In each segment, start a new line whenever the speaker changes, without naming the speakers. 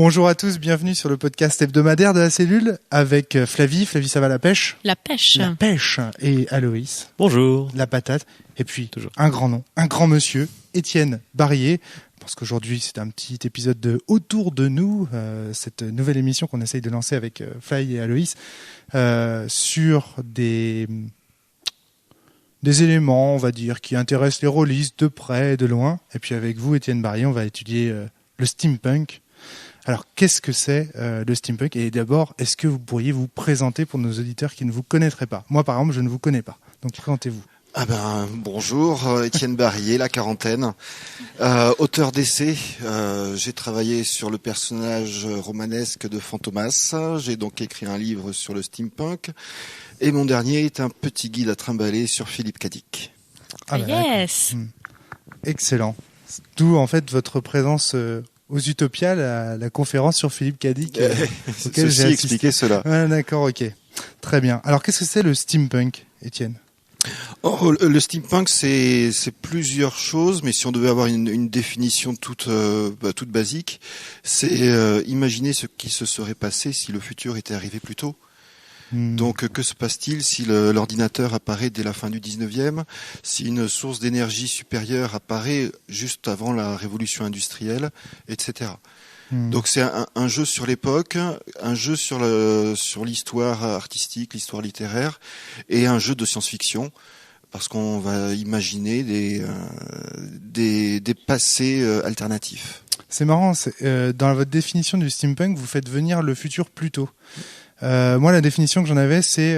Bonjour à tous, bienvenue sur le podcast hebdomadaire de la cellule avec Flavie. Flavie, ça va la pêche ?
La pêche.
La pêche. Et Aloïs.
Bonjour.
La patate. Et puis,
Toujours.
un grand nom, un grand monsieur, Étienne Barrier. Parce qu'aujourd'hui, c'est un petit épisode de Autour de nous, cette nouvelle émission qu'on essaye de lancer avec Fly et Aloïs, sur des éléments, on va dire, qui intéressent les rôlistes de près et de loin. Et puis avec vous, Étienne Barrier, on va étudier le steampunk. Alors, qu'est-ce que c'est le steampunk ? Et d'abord, est-ce que vous pourriez vous présenter pour nos auditeurs qui ne vous connaîtraient pas ? Moi, par exemple, je ne vous connais pas. Donc, présentez-vous.
Bonjour, Étienne Barrier, la quarantaine, auteur d'essais. J'ai travaillé sur le personnage romanesque de Fantomas. J'ai donc écrit un livre sur le steampunk. Et mon dernier est un petit guide à trimballer sur Philippe K. Dick.
Yes.
Excellent. D'où, en fait, votre présence aux Utopias, la conférence sur Philippe K. Dick.
Ceci expliquer cela.
Ah, d'accord, ok. Très bien. Alors, qu'est-ce que c'est le steampunk, Étienne ?
Le steampunk, c'est plusieurs choses, mais si on devait avoir une définition toute basique, c'est imaginer ce qui se serait passé si le futur était arrivé plus tôt. Donc, que se passe-t-il si l'ordinateur apparaît dès la fin du 19e, si une source d'énergie supérieure apparaît juste avant la révolution industrielle, etc. Donc, c'est un jeu sur l'époque, un jeu sur l'histoire artistique, l'histoire littéraire, et un jeu de science-fiction, parce qu'on va imaginer des passés alternatifs.
C'est marrant, dans votre définition du steampunk, vous faites venir le futur plus tôt. Moi, la définition que j'en avais, c'est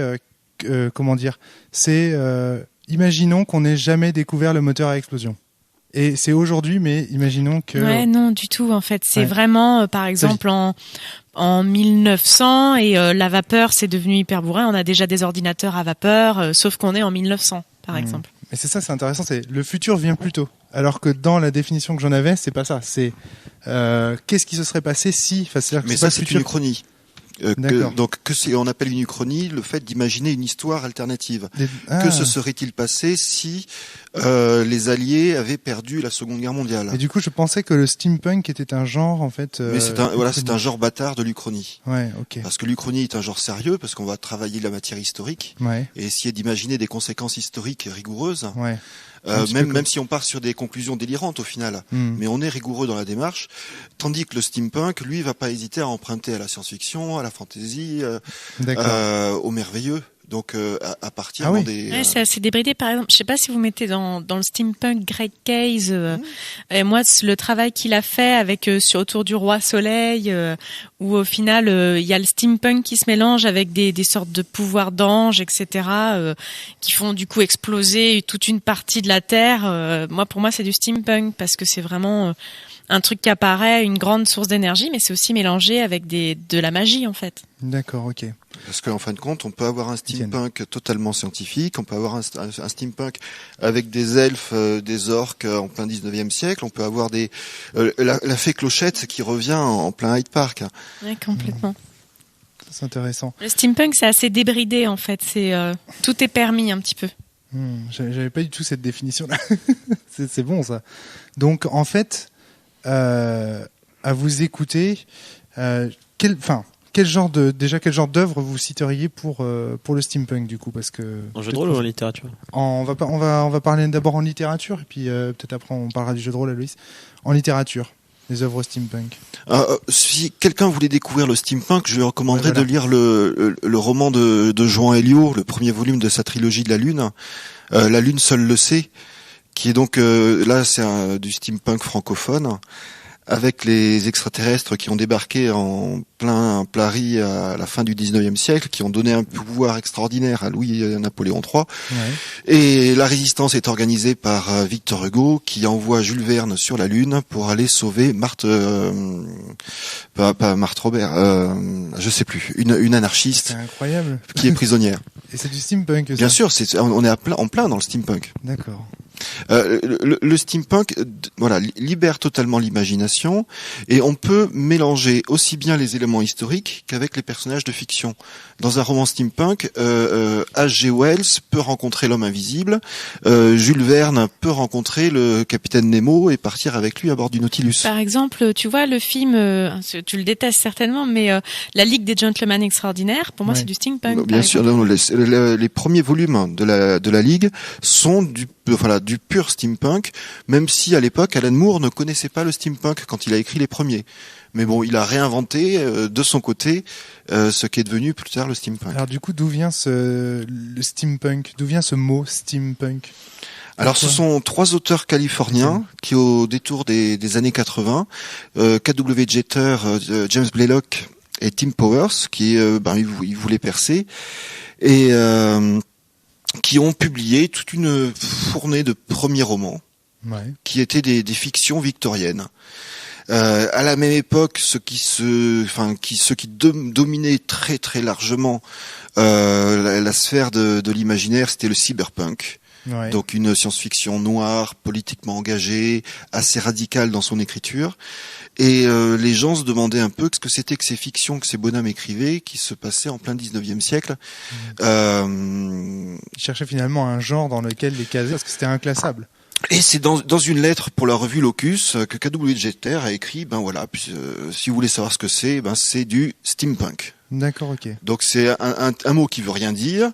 imaginons qu'on n'ait jamais découvert le moteur à explosion. Et c'est aujourd'hui, mais imaginons que...
Ouais, non, du tout, en fait. C'est
Ouais.
vraiment, par exemple, en 1900, et la vapeur, c'est devenu hyper bourrin. On a déjà des ordinateurs à vapeur, sauf qu'on est en 1900, par exemple.
Et c'est important, c'est le futur vient plus tôt. Alors que dans la définition que j'en avais, c'est pas ça. C'est qu'est-ce qui se serait passé si... c'est-à-dire que
Mais
c'est
ça,
pas
c'est
futur.
une uchronie.
D'accord.
On appelle une uchronie le fait d'imaginer une histoire alternative.
Ah.
Que se serait-il passé si les Alliés avaient perdu la Seconde Guerre mondiale?
Et du coup, je pensais que le steampunk était un genre, en fait...
Mais c'est un genre bâtard de l'uchronie.
Ouais, ok.
Parce que l'uchronie est un genre sérieux, parce qu'on va travailler la matière historique
Ouais,
et essayer d'imaginer des conséquences historiques rigoureuses.
ouais. Un petit peu
Même si on part sur des conclusions délirantes au final, mais on est rigoureux dans la démarche, tandis que le steampunk, lui, va pas hésiter à emprunter à la science-fiction, à la fantasy, au merveilleux. Donc à partir des...
Ouais, c'est assez débridé. Par exemple, je sais pas si vous mettez dans le steampunk Greg Case. Et moi, le travail qu'il a fait avec autour du roi Soleil, où au final il y a le steampunk qui se mélange avec des sortes de pouvoirs d'anges, etc., qui font du coup exploser toute une partie de la Terre. Pour moi, c'est du steampunk parce que c'est vraiment un truc qui apparaît, une grande source d'énergie, mais c'est aussi mélangé avec de la magie en fait.
D'accord, ok.
Parce qu'en fin de compte, on peut avoir un steampunk totalement scientifique, on peut avoir un steampunk avec des elfes, des orques en plein 19e siècle, on peut avoir la fée Clochette qui revient en plein Hyde Park.
Ouais, complètement.
C'est intéressant.
Le steampunk, c'est assez débridé en fait. Tout est permis un petit peu.
J'avais pas du tout cette définition-là. c'est bon ça. Donc en fait, à vous écouter, quel genre d'œuvre vous citeriez pour le steampunk du coup, parce que
En jeu de rôle ou en littérature?
on va parler d'abord en littérature et puis peut-être après on parlera du jeu de rôle, Aloïs. En littérature, les œuvres steampunk.
Si quelqu'un voulait découvrir le steampunk, je lui recommanderais de lire le roman de Juan Elio, le premier volume de sa trilogie de la Lune. La Lune seule le sait, qui est donc là c'est du steampunk francophone, avec les extraterrestres qui ont débarqué en plein Paris à la fin du 19e siècle, qui ont donné un pouvoir extraordinaire à Louis-Napoléon III. Ouais. Et la résistance est organisée par Victor Hugo, qui envoie Jules Verne sur la Lune pour aller sauver pas Marthe Robert, je sais plus, une anarchiste.
C'est incroyable.
Qui est prisonnière.
Et c'est du steampunk, ça.
Bien sûr, on est en plein dans le steampunk.
D'accord.
Le steampunk, voilà, libère totalement l'imagination et on peut mélanger aussi bien les éléments historiques qu'avec les personnages de fiction. Dans un roman steampunk, H.G. Wells peut rencontrer l'homme invisible, Jules Verne peut rencontrer le capitaine Nemo et partir avec lui à bord du Nautilus.
Par exemple, tu vois le film, tu le détestes certainement, mais La Ligue des Gentlemen Extraordinaires, pour moi c'est du steampunk.
Bien sûr, non, les premiers volumes de la Ligue sont du pur steampunk, même si à l'époque Alan Moore ne connaissait pas le steampunk quand il a écrit les premiers. Mais bon, il a réinventé de son côté ce qui est devenu plus tard le steampunk.
Alors du coup, d'où vient le steampunk? D'où vient ce mot steampunk?
Alors ce sont 3 auteurs californiens qui, au détour des années 80, K.W. Jeter, James Blaylock et Tim Powers, qui ils voulaient percer et qui ont publié toute une fournée de premiers romans qui étaient des fictions victoriennes. À la même époque, ce qui dominait très très largement la sphère de l'imaginaire, c'était le cyberpunk. Ouais. Donc une science-fiction noire, politiquement engagée, assez radicale dans son écriture. Et les gens se demandaient un peu ce que c'était que ces fictions que ces bonhommes écrivaient, qui se passaient en plein 19e siècle.
Ils cherchaient finalement un genre dans lequel les caser, parce que c'était inclassable.
Et c'est dans une lettre pour la revue Locus que K.W. Jeter a écrit, si vous voulez savoir ce que c'est c'est du steampunk.
D'accord, ok.
Donc c'est un mot qui veut rien dire,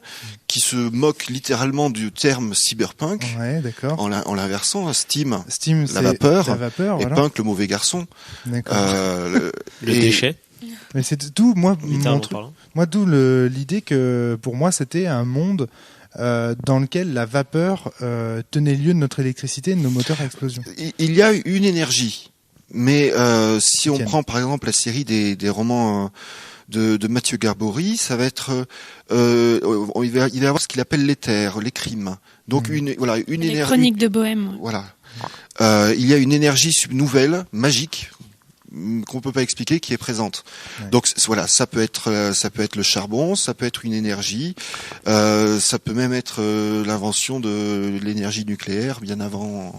qui se moque littéralement du terme cyberpunk.
Ouais, d'accord.
En l'inversant, steam
la
vapeur,
et
voilà. Punk le mauvais garçon.
D'accord.
Le déchet.
Mais c'est d'où d'où l'idée que pour moi c'était un monde dans lequel la vapeur tenait lieu de notre électricité et de nos moteurs à explosion.
Il y a une énergie, mais si on prend par exemple la série des romans de Mathieu Garbory, ça va être il va y avoir ce qu'il appelle l'éther, les crimes. Donc une
les
énergie.
Chroniques de Bohème.
Voilà. Il y a une énergie nouvelle, magique, qu'on peut pas expliquer, qui est présente. Ouais. Donc voilà, ça peut être le charbon, ça peut être une énergie, ça peut même être l'invention de l'énergie nucléaire bien avant.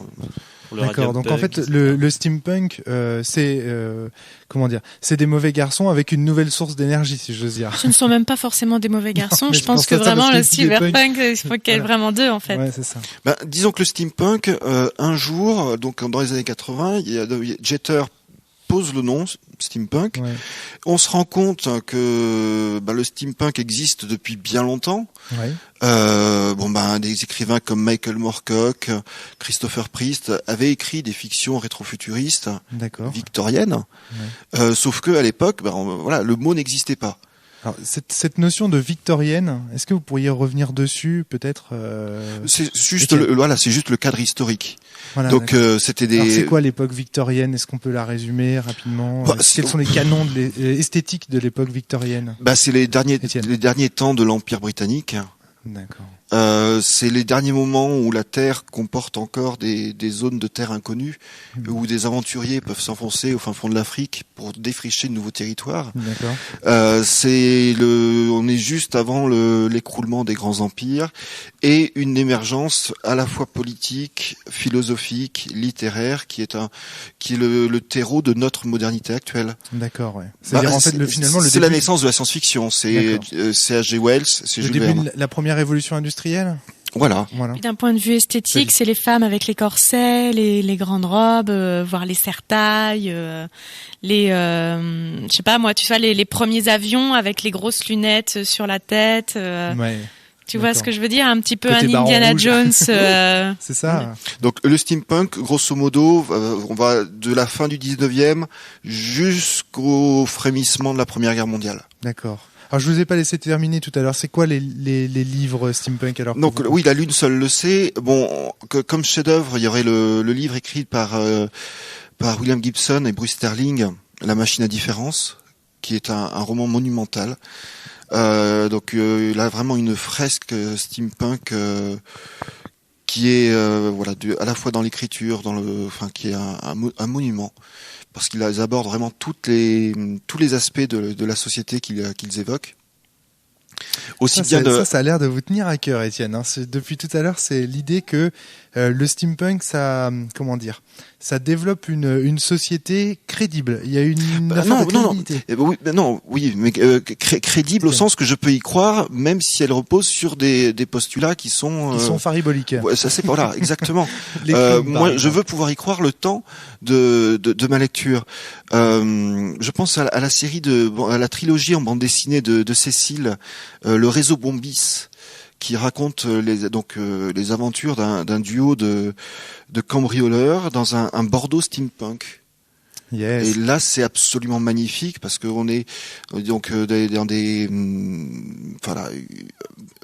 D'accord. Donc en fait, le steampunk, c'est c'est des mauvais garçons avec une nouvelle source d'énergie, si j'ose dire.
Ce ne sont même pas forcément des mauvais garçons. Non, je pense que vraiment le cyberpunk, il faut qu'il y ait vraiment deux en fait.
Ouais, c'est ça.
Disons que le steampunk, un jour, donc dans les années 80, Jeter pose le nom steampunk. Ouais. On se rend compte que le steampunk existe depuis bien longtemps. Ouais. Des écrivains comme Michael Moorcock, Christopher Priest avaient écrit des fictions rétrofuturistes victoriennes. Ouais. Sauf que à l'époque, le mot n'existait pas.
Alors, cette notion de victorienne, est-ce que vous pourriez revenir dessus, peut-être
C'est juste le cadre historique.
Voilà,
donc c'était des.
Alors, c'est quoi l'époque victorienne? Est-ce qu'on peut la résumer rapidement? Quels sont les canons esthétiques de l'époque victorienne?
C'est les derniers temps de l'Empire britannique.
D'accord.
C'est les derniers moments où la Terre comporte encore des zones de terre inconnues, où des aventuriers peuvent s'enfoncer au fin fond de l'Afrique pour défricher de nouveaux territoires.
D'accord.
On est juste avant l'écroulement des grands empires et une émergence à la fois politique, philosophique, littéraire, qui est le terreau de notre modernité actuelle.
D'accord, ouais. C'est-à-dire en fait
c'est la naissance de la science-fiction. C'est H.G. Wells, c'est Jules Verne.
La première révolution industrielle.
Voilà.
D'un point de vue esthétique, c'est les femmes avec les corsets, les grandes robes, voire les serre-tailles, je sais pas moi, tu vois les premiers avions avec les grosses lunettes sur la tête. Tu vois ce que je veux dire, un petit peu côté un Indiana Jones.
C'est ça.
Donc le steampunk, grosso modo, on va de la fin du 19e jusqu'au frémissement de la Première Guerre mondiale.
D'accord. Alors je vous ai pas laissé terminer tout à l'heure. C'est quoi les livres steampunk alors?
Donc oui, la lune seule le sait. Bon, comme chef-d'œuvre, il y aurait le livre écrit par William Gibson et Bruce Sterling, La machine à différence, qui est un roman monumental. Donc il a vraiment une fresque steampunk qui est à la fois dans l'écriture, qui est un monument. Parce qu'ils abordent vraiment tous les aspects de la société qu'ils évoquent. Aussi
Ça,
bien
ça a l'air de vous tenir à cœur, Étienne. Hein. Depuis tout à l'heure, c'est l'idée que le steampunk, ça, comment dire, ça développe une société crédible. Il y a une affaire de crédibilité.
Oui, mais crédible au sens que je peux y croire, même si elle repose sur des postulats qui sont
fariboliques.
Ouais, ça c'est voilà, exactement.
Crimes,
moi, je veux pouvoir y croire le temps de ma lecture. Je pense à la série à la trilogie en bande dessinée de Cécile, le réseau Bombis, qui raconte les aventures d'un duo de cambrioleurs dans un Bordeaux steampunk.
Yes.
Et là, c'est absolument magnifique parce qu'on est donc dans des, voilà.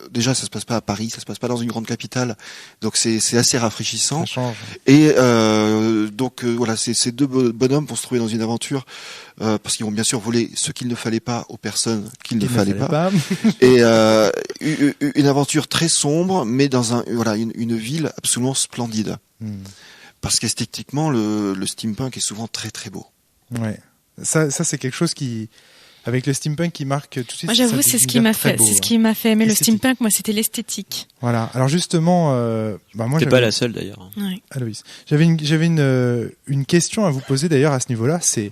Déjà, ça se passe pas à Paris, ça se passe pas dans une grande capitale, donc c'est assez rafraîchissant.
Ça change.
Et voilà, ces deux bonhommes vont se trouver dans une aventure parce qu'ils vont bien sûr voler ce qu'il ne fallait pas aux personnes qu'il ne fallait pas. Et une aventure très sombre, mais dans une ville absolument splendide. Parce qu'esthétiquement, le steampunk est souvent très très beau.
Ouais. Ça c'est quelque chose qui, avec le steampunk, qui marque tout de suite.
Moi, j'avoue, c'est ce qui m'a fait, c'est ce qui m'a fait aimer le steampunk. Moi, c'était l'esthétique.
Voilà. Alors justement, moi,
t'es pas la seule d'ailleurs.
Ouais.
Aloïs, j'avais une question à vous poser d'ailleurs à ce niveau-là. C'est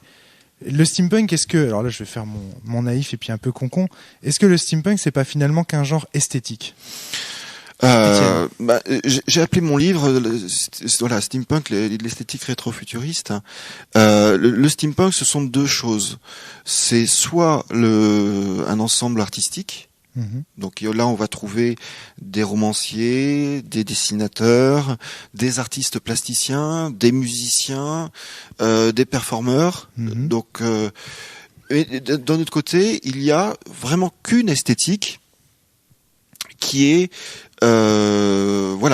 le steampunk. Alors là, je vais faire mon naïf et puis un peu concon. Est-ce que le steampunk, c'est pas finalement qu'un genre esthétique?
J'ai appelé mon livre steampunk, l'esthétique rétro-futuriste. Le steampunk, ce sont deux choses. C'est soit un ensemble artistique. Donc là, on va trouver des romanciers, des dessinateurs, des artistes plasticiens, des musiciens, des performeurs. Donc, et d'un autre côté, il y a vraiment qu'une esthétique qui est alors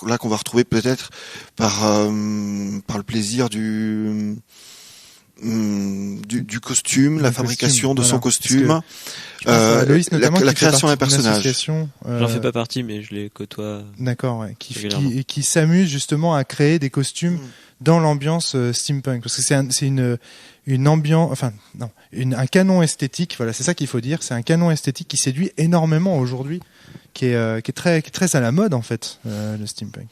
là qu'on va retrouver peut-être par le plaisir du costume, la fabrication de son costume, la création d'un personnage.
J'en fais pas partie, mais je les côtoie.
D'accord, ouais, qui s'amuse justement à créer des costumes dans l'ambiance steampunk, parce que c'est une ambiance, enfin non, un canon esthétique. Voilà, c'est ça qu'il faut dire. C'est un canon esthétique qui séduit énormément aujourd'hui, qui est très à la mode en fait, le steampunk.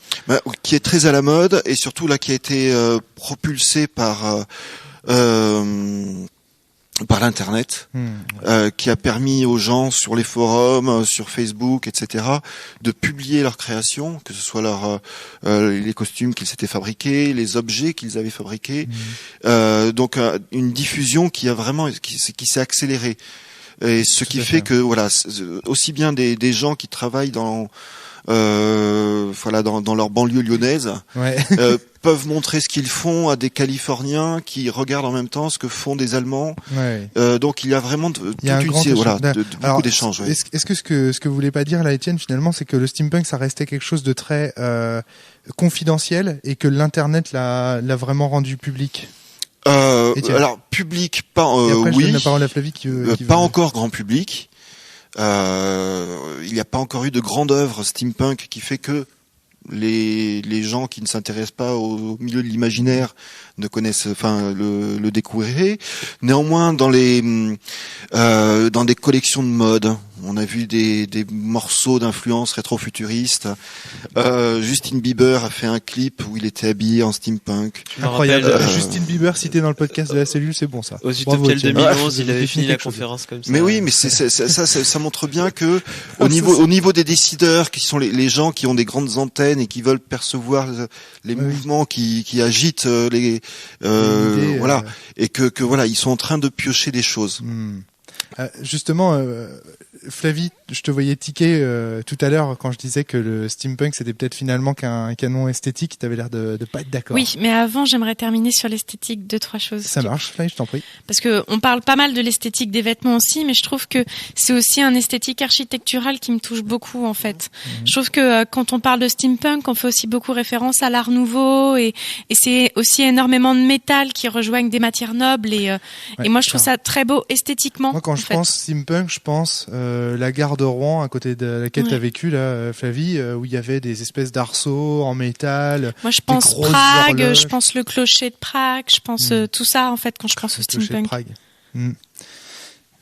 Qui est très à la mode et surtout là qui a été propulsé par l'internet, qui a permis aux gens sur les forums, sur Facebook, etc., de publier leurs créations, que ce soit les costumes qu'ils s'étaient fabriqués, les objets qu'ils avaient fabriqués. Donc une diffusion qui s'est accélérée. Et ce qui fait que voilà, aussi bien des gens qui travaillent dans leur banlieue lyonnaise, peuvent montrer ce qu'ils font à des Californiens qui regardent en même temps ce que font des Allemands. Donc il y a vraiment beaucoup d'échanges. Ouais.
Est-ce que ce que vous voulez pas dire là, Étienne, finalement, c'est que le steampunk ça restait quelque chose de très confidentiel et que l'internet l'a vraiment rendu public?
Alors public, pas
et après, je
oui.
donne la parole à Flavie
pas encore grand public. Il n'y a pas encore eu de grande œuvre steampunk qui fait que les gens qui ne s'intéressent pas au milieu de l'imaginaire ne connaissent, le découvriraient. Néanmoins, dans des collections de mode, on a vu des morceaux d'influence rétro-futuriste. Justin Bieber a fait un clip où il était habillé en steampunk.
Incroyable. Justin Bieber cité dans le podcast de la cellule, c'est bon ça.
Au Tutoriel 2011, il avait fini la conférence comme ça.
Mais oui, mais ça montre bien que au niveau des décideurs, qui sont les gens qui ont des grandes antennes et qui veulent percevoir les mouvements qui agitent et que voilà, ils sont en train de piocher des choses.
Justement, Flavie, je te voyais tiquer tout à l'heure quand je disais que le steampunk c'était peut-être finalement qu'un canon esthétique. Tu avais l'air de pas être d'accord.
Oui, mais avant j'aimerais terminer sur l'esthétique, 2-3 choses.
Ça marche, Flavie, je t'en prie.
Parce que on parle pas mal de l'esthétique des vêtements aussi, mais je trouve que c'est aussi un esthétique architectural qui me touche beaucoup en fait. Je trouve que quand on parle de steampunk, on fait aussi beaucoup référence à l'art nouveau et c'est aussi énormément de métal qui rejoignent des matières nobles et moi je trouve ça très beau esthétiquement.
Moi quand je pense steampunk, je pense la gare de Rouen à côté de laquelle tu as vécu là, Flavie, où il y avait des espèces d'arceaux en métal.
Moi je pense Prague, je pense le clocher de Prague, je pense tout ça en fait quand je pense au steampunk.
Prague.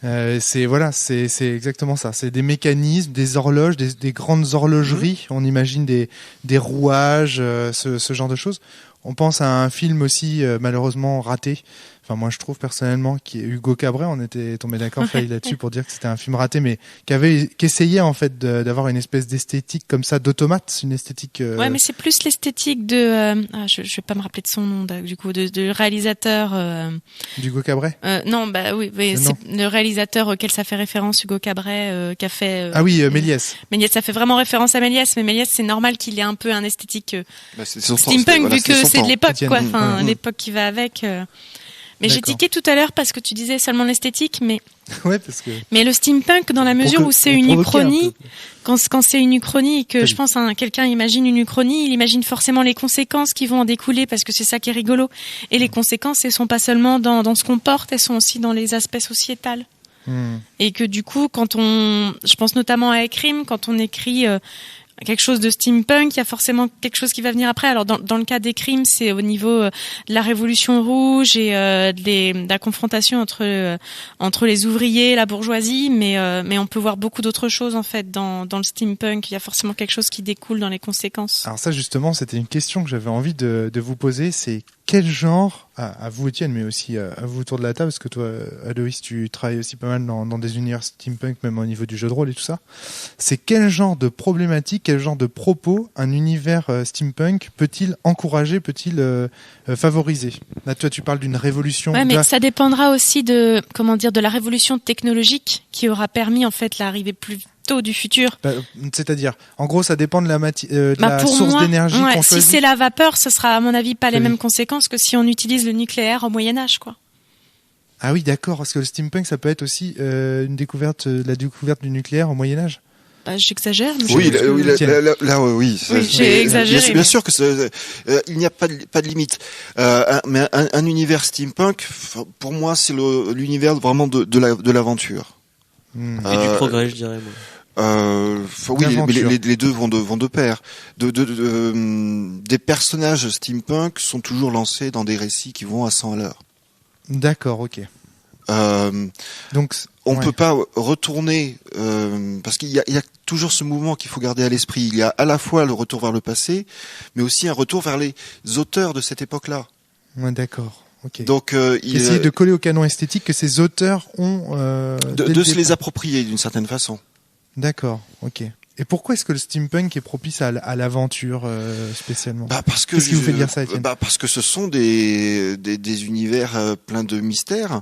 C'est exactement ça. C'est des mécanismes, des horloges, des grandes horlogeries. On imagine des rouages, ce genre de choses. On pense à un film aussi malheureusement raté. Enfin, moi, je trouve personnellement qui est Hugo Cabret. On était tombé d'accord là-dessus pour dire que c'était un film raté, mais qui essayait en fait d'avoir une espèce d'esthétique comme ça d'automate, une esthétique.
Ouais, mais c'est plus l'esthétique de. Je vais pas me rappeler de son nom du coup, de réalisateur.
D'Hugo Cabret.
Non, bah oui, c'est le réalisateur auquel ça fait référence, Hugo Cabret, qui a fait.
Ah oui, Méliès.
Méliès, ça fait vraiment référence à Méliès, mais Méliès, c'est normal qu'il ait un peu un esthétique steampunk
voilà,
vu que c'est de l'époque, quoi.
Etienne.
Enfin, l'époque qui va avec. Mais j'ai tiqué tout à l'heure parce que tu disais seulement l'esthétique, mais
ouais, parce que
mais le steampunk dans la mesure où c'est une uchronie, quand c'est une uchronie et que je pense quelqu'un imagine une uchronie, il imagine forcément les conséquences qui vont en découler parce que c'est ça qui est rigolo. Et les conséquences, elles sont pas seulement dans ce qu'on porte, elles sont aussi dans les aspects sociétals. Et que du coup, je pense notamment à Ekrim, quand on écrit quelque chose de steampunk, il y a forcément quelque chose qui va venir après. Alors dans le cas des crimes, c'est au niveau de la Révolution rouge et de la confrontation entre les ouvriers et la bourgeoisie, mais on peut voir beaucoup d'autres choses en fait dans le steampunk. Il y a forcément quelque chose qui découle dans les conséquences.
Alors ça justement, c'était une question que j'avais envie de vous poser, c'est quel genre, à vous Étienne, mais aussi à vous autour de la table, parce que toi, Aloïs, tu travailles aussi pas mal dans des univers steampunk, même au niveau du jeu de rôle et tout ça. C'est quel genre de problématique, quel genre de propos un univers steampunk peut-il encourager, peut-il favoriser? Là, toi, tu parles d'une révolution.
Ouais, mais ça dépendra aussi de la révolution technologique qui aura permis en fait l'arrivée plus tôt du futur.
C'est-à-dire, en gros, ça dépend de la
pour
source
moi,
d'énergie qu'on choisit.
Si c'est la vapeur, ce sera à mon avis pas les mêmes conséquences que si on utilise le nucléaire au Moyen-Âge, quoi.
Ah oui, d'accord, parce que le steampunk, ça peut être aussi la découverte du nucléaire au Moyen-Âge.
J'exagère.
Oui, oui.
J'ai exagéré.
Bien sûr que il n'y a pas de limite. Mais un univers steampunk, pour moi, c'est l'univers vraiment de l'aventure.
Et du progrès, je dirais. Moi.
Oui, les deux vont de pair. Des personnages steampunk sont toujours lancés dans des récits qui vont à 100 à l'heure.
D'accord, ok.
Donc, on peut pas retourner parce qu'il y a toujours ce mouvement qu'il faut garder à l'esprit. Il y a à la fois le retour vers le passé, mais aussi un retour vers les auteurs de cette époque-là.
Ouais, d'accord. Okay.
Donc,
essayer de coller au canon esthétique que ces auteurs ont
de se les approprier d'une certaine façon.
D'accord, ok. Et pourquoi est-ce que le steampunk est propice à l'aventure spécialement?
Parce que
qu'est-ce qui vous fait dire ça, Étienne?
Parce que ce sont des univers pleins de mystères.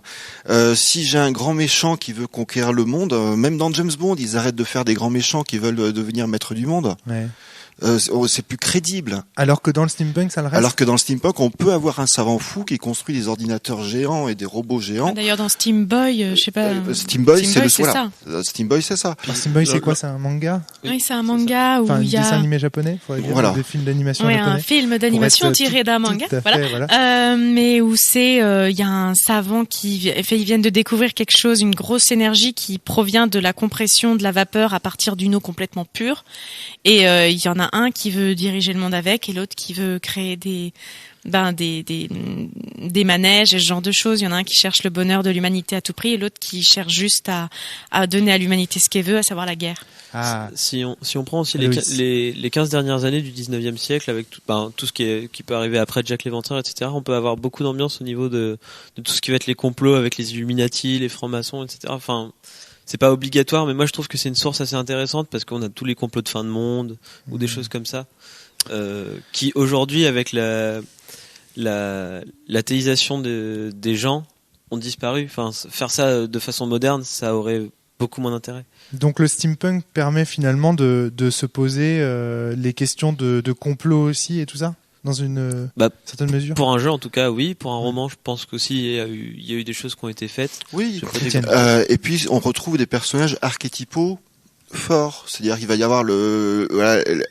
Si j'ai un grand méchant qui veut conquérir le monde, même dans James Bond, ils arrêtent de faire des grands méchants qui veulent devenir maîtres du monde.
Ouais.
C'est plus crédible.
Alors que dans le steampunk, ça le reste.
Alors que dans le steampunk, on peut avoir un savant fou qui construit des ordinateurs géants et des robots géants.
D'ailleurs, dans Steam Boy, je sais pas.
Steam Boy, c'est
ça.
Steam Boy, c'est ça.
Alors, Steam Boy, c'est quoi? C'est un manga?
Oui, c'est un manga où il y a.
Un dessin animé japonais? Voilà. Des films d'animation japonais.
Un film d'animation tiré d'un manga. Voilà. Mais où il y a un savant ils viennent de découvrir quelque chose, une grosse énergie qui provient de la compression de la vapeur à partir d'une eau complètement pure. Et il y en a un qui veut diriger le monde avec et l'autre qui veut créer des manèges et ce genre de choses. Il y en a un qui cherche le bonheur de l'humanité à tout prix et l'autre qui cherche juste à donner à l'humanité ce qu'elle veut, à savoir la guerre.
Ah. Si on prend aussi les 15 dernières années du 19e siècle avec tout ce qui peut arriver après Jack l'Éventreur, etc., on peut avoir beaucoup d'ambiance au niveau de tout ce qui va être les complots avec les Illuminati, les francs-maçons, etc. Enfin, c'est pas obligatoire, mais moi je trouve que c'est une source assez intéressante parce qu'on a tous les complots de fin de monde ou des choses comme ça qui aujourd'hui avec l'athéisation des gens ont disparu. Enfin, faire ça de façon moderne, ça aurait beaucoup moins d'intérêt.
Donc le steampunk permet finalement de se poser les questions de complot aussi et tout ça dans une certaine mesure.
Pour un jeu en tout cas, oui. Pour un roman, je pense qu'aussi il y a eu des choses qui ont été faites.
Oui. Et puis on retrouve des personnages archétypaux fort, c'est-à-dire qu'il va y avoir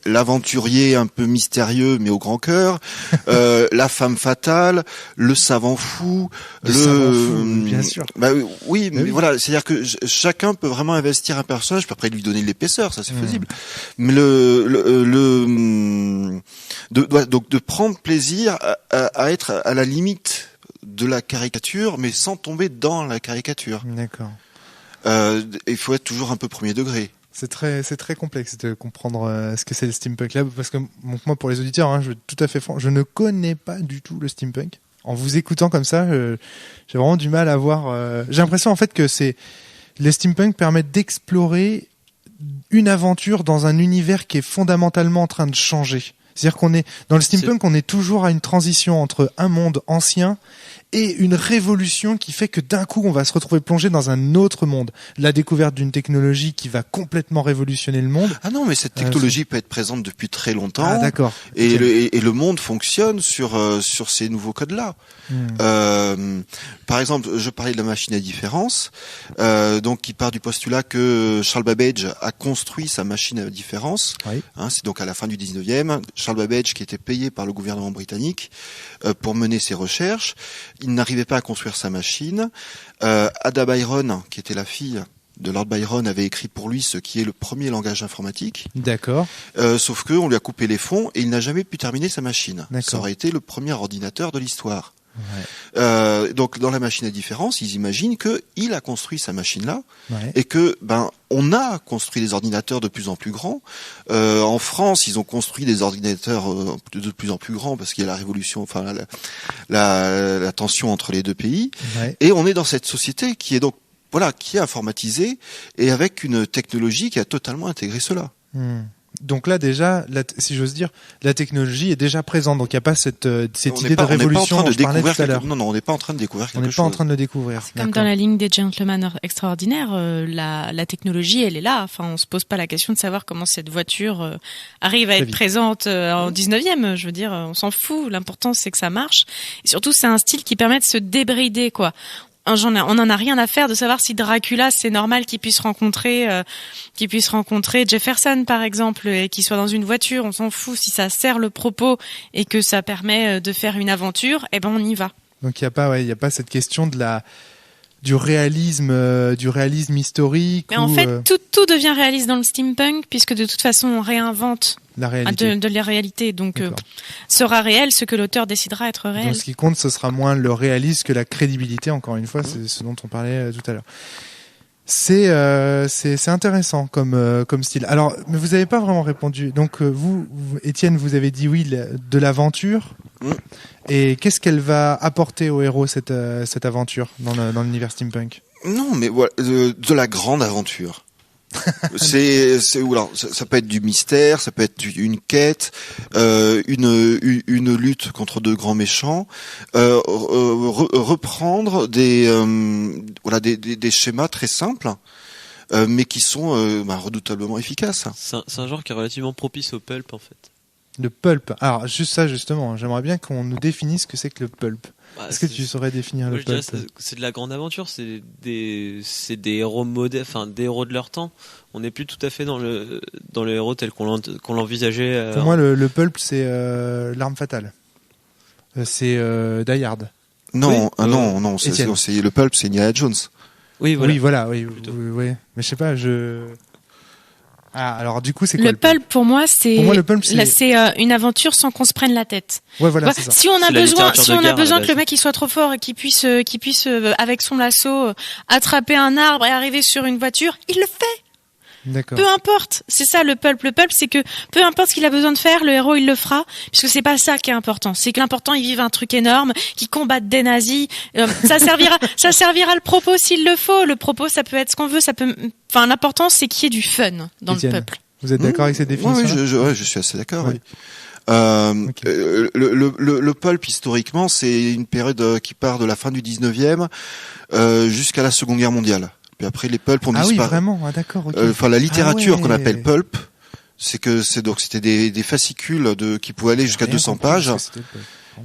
l'aventurier un peu mystérieux mais au grand cœur, la femme fatale, le savant fou,
bien sûr.
Oui, mais voilà, c'est-à-dire que chacun peut vraiment investir un personnage, puis après lui donner de l'épaisseur, ça c'est faisable. Mais donc de prendre plaisir à être à la limite de la caricature, mais sans tomber dans la caricature.
D'accord.
Il faut être toujours un peu premier degré.
C'est très complexe de comprendre ce que c'est le steampunk là, parce que moi, pour les auditeurs, je vais être tout à fait franc, je ne connais pas du tout le steampunk. En vous écoutant comme ça, j'ai vraiment du mal à voir. J'ai l'impression en fait que les steampunk permettent d'explorer une aventure dans un univers qui est fondamentalement en train de changer. C'est-à-dire qu'on est dans le steampunk, on est toujours à une transition entre un monde ancien et une révolution qui fait que d'un coup on va se retrouver plongé dans un autre monde. La découverte d'une technologie qui va complètement révolutionner le monde.
Ah non, mais cette technologie peut être présente depuis très longtemps.
Ah d'accord.
Et, le monde fonctionne sur ces nouveaux codes-là. Par exemple, je parlais de la machine à différence, donc qui part du postulat que Charles Babbage a construit sa machine à différence.
Oui.
C'est donc à la fin du 19e. Charles Babbage qui était payé par le gouvernement britannique pour mener ses recherches. Il n'arrivait pas à construire sa machine. Ada Byron, qui était la fille de Lord Byron, avait écrit pour lui ce qui est le premier langage informatique.
D'accord.
Sauf que on lui a coupé les fonds et il n'a jamais pu terminer sa machine.
D'accord.
Ça aurait été le premier ordinateur de l'histoire.
Ouais.
Donc dans la machine à différence, ils imaginent que il a construit sa machine-là
Ouais.
et que on a construit des ordinateurs de plus en plus grands. En France, ils ont construit des ordinateurs de plus en plus grands parce qu'il y a la révolution, enfin la tension entre les deux pays.
Ouais.
Et on est dans cette société qui est donc qui est informatisée et avec une technologie qui a totalement intégré cela.
Donc là déjà, si j'ose dire, la technologie est déjà présente. Donc il n'y a pas cette idée de révolution dont je parlais tout à l'heure.
Non, on n'est pas en train de découvrir quelque chose.
On n'est pas en train de le découvrir.
C'est comme dans la ligne des gentlemen extraordinaires, la technologie, elle est là. Enfin, on se pose pas la question de savoir comment cette voiture arrive à être présente en 19e. Je veux dire, on s'en fout. L'important, c'est que ça marche. Et surtout, c'est un style qui permet de se débrider, quoi. On en a rien à faire de savoir si Dracula, c'est normal qu'il puisse rencontrer Jefferson, par exemple, et qu'il soit dans une voiture. On s'en fout. Si ça sert le propos et que ça permet de faire une aventure, on y va.
Donc il y a pas cette question du réalisme historique.
Mais en fait, tout devient réaliste dans le steampunk, puisque de toute façon, on réinvente
la réalité.
de la réalité. Donc, sera réel ce que l'auteur décidera être réel.
Donc ce qui compte, ce sera moins le réalisme que la crédibilité. Encore une fois, c'est ce dont on parlait tout à l'heure. C'est intéressant comme style. Alors, mais vous n'avez pas vraiment répondu. Donc vous, Étienne, vous avez dit oui de l'aventure. Et qu'est-ce qu'elle va apporter au héros cette aventure dans l'univers steampunk?
Non, mais voilà, de la grande aventure. Ça peut être du mystère, ça peut être une quête, une lutte contre de grands méchants, reprendre des schémas très simples, mais qui sont redoutablement efficaces.
C'est un genre qui est relativement propice au pulp en fait.
Le pulp. Alors juste ça justement, j'aimerais bien qu'on nous définisse ce que c'est que le pulp. Est-ce que tu saurais définir le pulp?
C'est de la grande aventure, c'est des héros modèles, enfin des héros de leur temps. On n'est plus tout à fait dans le héros tel qu'on l'envisageait.
Pour moi, le pulp c'est l'arme fatale. C'est Die Hard.
Non, oui, non, c'est le pulp, c'est Indiana Jones.
Oui, voilà. Oui. Mais je sais pas, Ah, alors du coup, c'est quoi
le pulp? Pour moi, c'est
c'est
une aventure sans qu'on se prenne la tête.
Ouais, voilà, c'est ça.
Si on a besoin que le mec il soit trop fort et qu'il puisse avec son lasso attraper un arbre et arriver sur une voiture, il le fait.
D'accord.
Peu importe, c'est ça le pulp. Le pulp, c'est que peu importe ce qu'il a besoin de faire, le héros il le fera, puisque c'est pas ça qui est important. C'est que l'important, il vive un truc énorme, qu'il combatte des nazis. Ça servira le propos s'il le faut. Le propos, ça peut être ce qu'on veut. Enfin, l'important, c'est qu'il y ait du fun dans
Étienne,
le peuple.
Vous êtes d'accord avec cette définition?
Oui, je suis assez d'accord.
Oui.
Okay. Le pulp historiquement, c'est une période qui part de la fin du 19e jusqu'à la Seconde Guerre mondiale. Puis après, les pulps ont disparu.
Ah oui, vraiment. Ah d'accord. Okay.
La littérature qu'on appelle pulp, c'était des fascicules qui pouvaient aller jusqu'à 200 pages,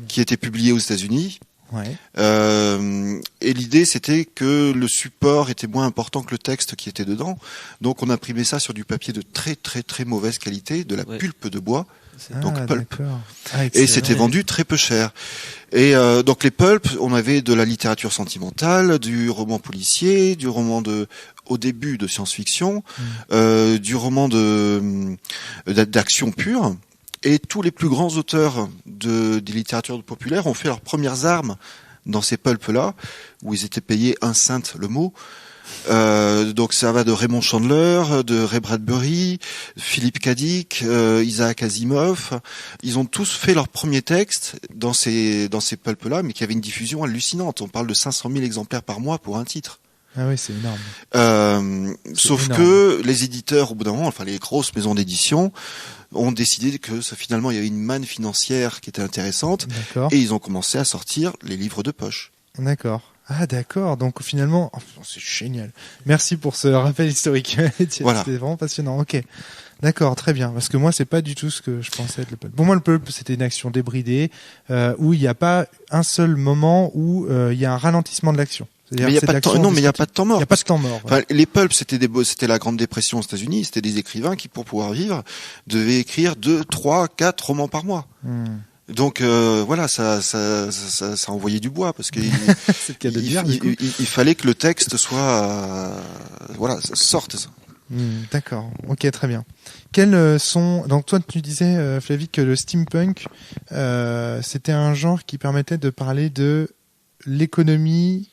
qui étaient publiés aux États-Unis.
Ouais.
Et l'idée, c'était que le support était moins important que le texte qui était dedans. Donc, on imprimait ça sur du papier de très très très mauvaise qualité, de la pulpe de bois. Donc pulp. Et c'était vendu très peu cher. Et donc les pulps, on avait de la littérature sentimentale, du roman policier, du roman au début de science-fiction, du roman d'action pure. Et tous les plus grands auteurs des littératures populaires ont fait leurs premières armes dans ces pulps-là, où ils étaient payés un cent le mot, Donc ça va de Raymond Chandler, de Ray Bradbury, Philippe K. Dick, Isaac Asimov. Ils ont tous fait leur premier texte dans ces pulps-là, mais qui avaient une diffusion hallucinante. On parle de 500 000 exemplaires par mois pour un titre.
Ah oui, c'est énorme.
Sauf énorme. Que les éditeurs, au bout d'un moment, enfin les grosses maisons d'édition, ont décidé que finalement il y avait une manne financière qui était intéressante.
D'accord.
Et ils ont commencé à sortir les livres de poche.
D'accord. Ah d'accord, donc finalement, c'est génial. Merci pour ce rappel historique.
Voilà.
C'était vraiment passionnant. Ok, d'accord, très bien. Parce que moi, c'est pas du tout ce que je pensais être le pulp. Pour moi, le pulp, c'était une action débridée où il n'y a pas un seul moment où il y a un ralentissement de l'action.
Mais il n'y a pas de temps. Non, mais il n'y a pas de temps mort.
Il n'y a pas de temps mort.
Enfin, les pulps, c'était la Grande Dépression aux États-Unis. C'était des écrivains qui, pour pouvoir vivre, devaient écrire 2, 3, 4 romans par mois. Donc voilà, ça envoyait du bois parce que
c'est le cas de dire,
il fallait que le texte soit sorte ça.
D'accord, ok, très bien. Quels sont donc toi tu disais Flavie que le steampunk c'était un genre qui permettait de parler de l'économie,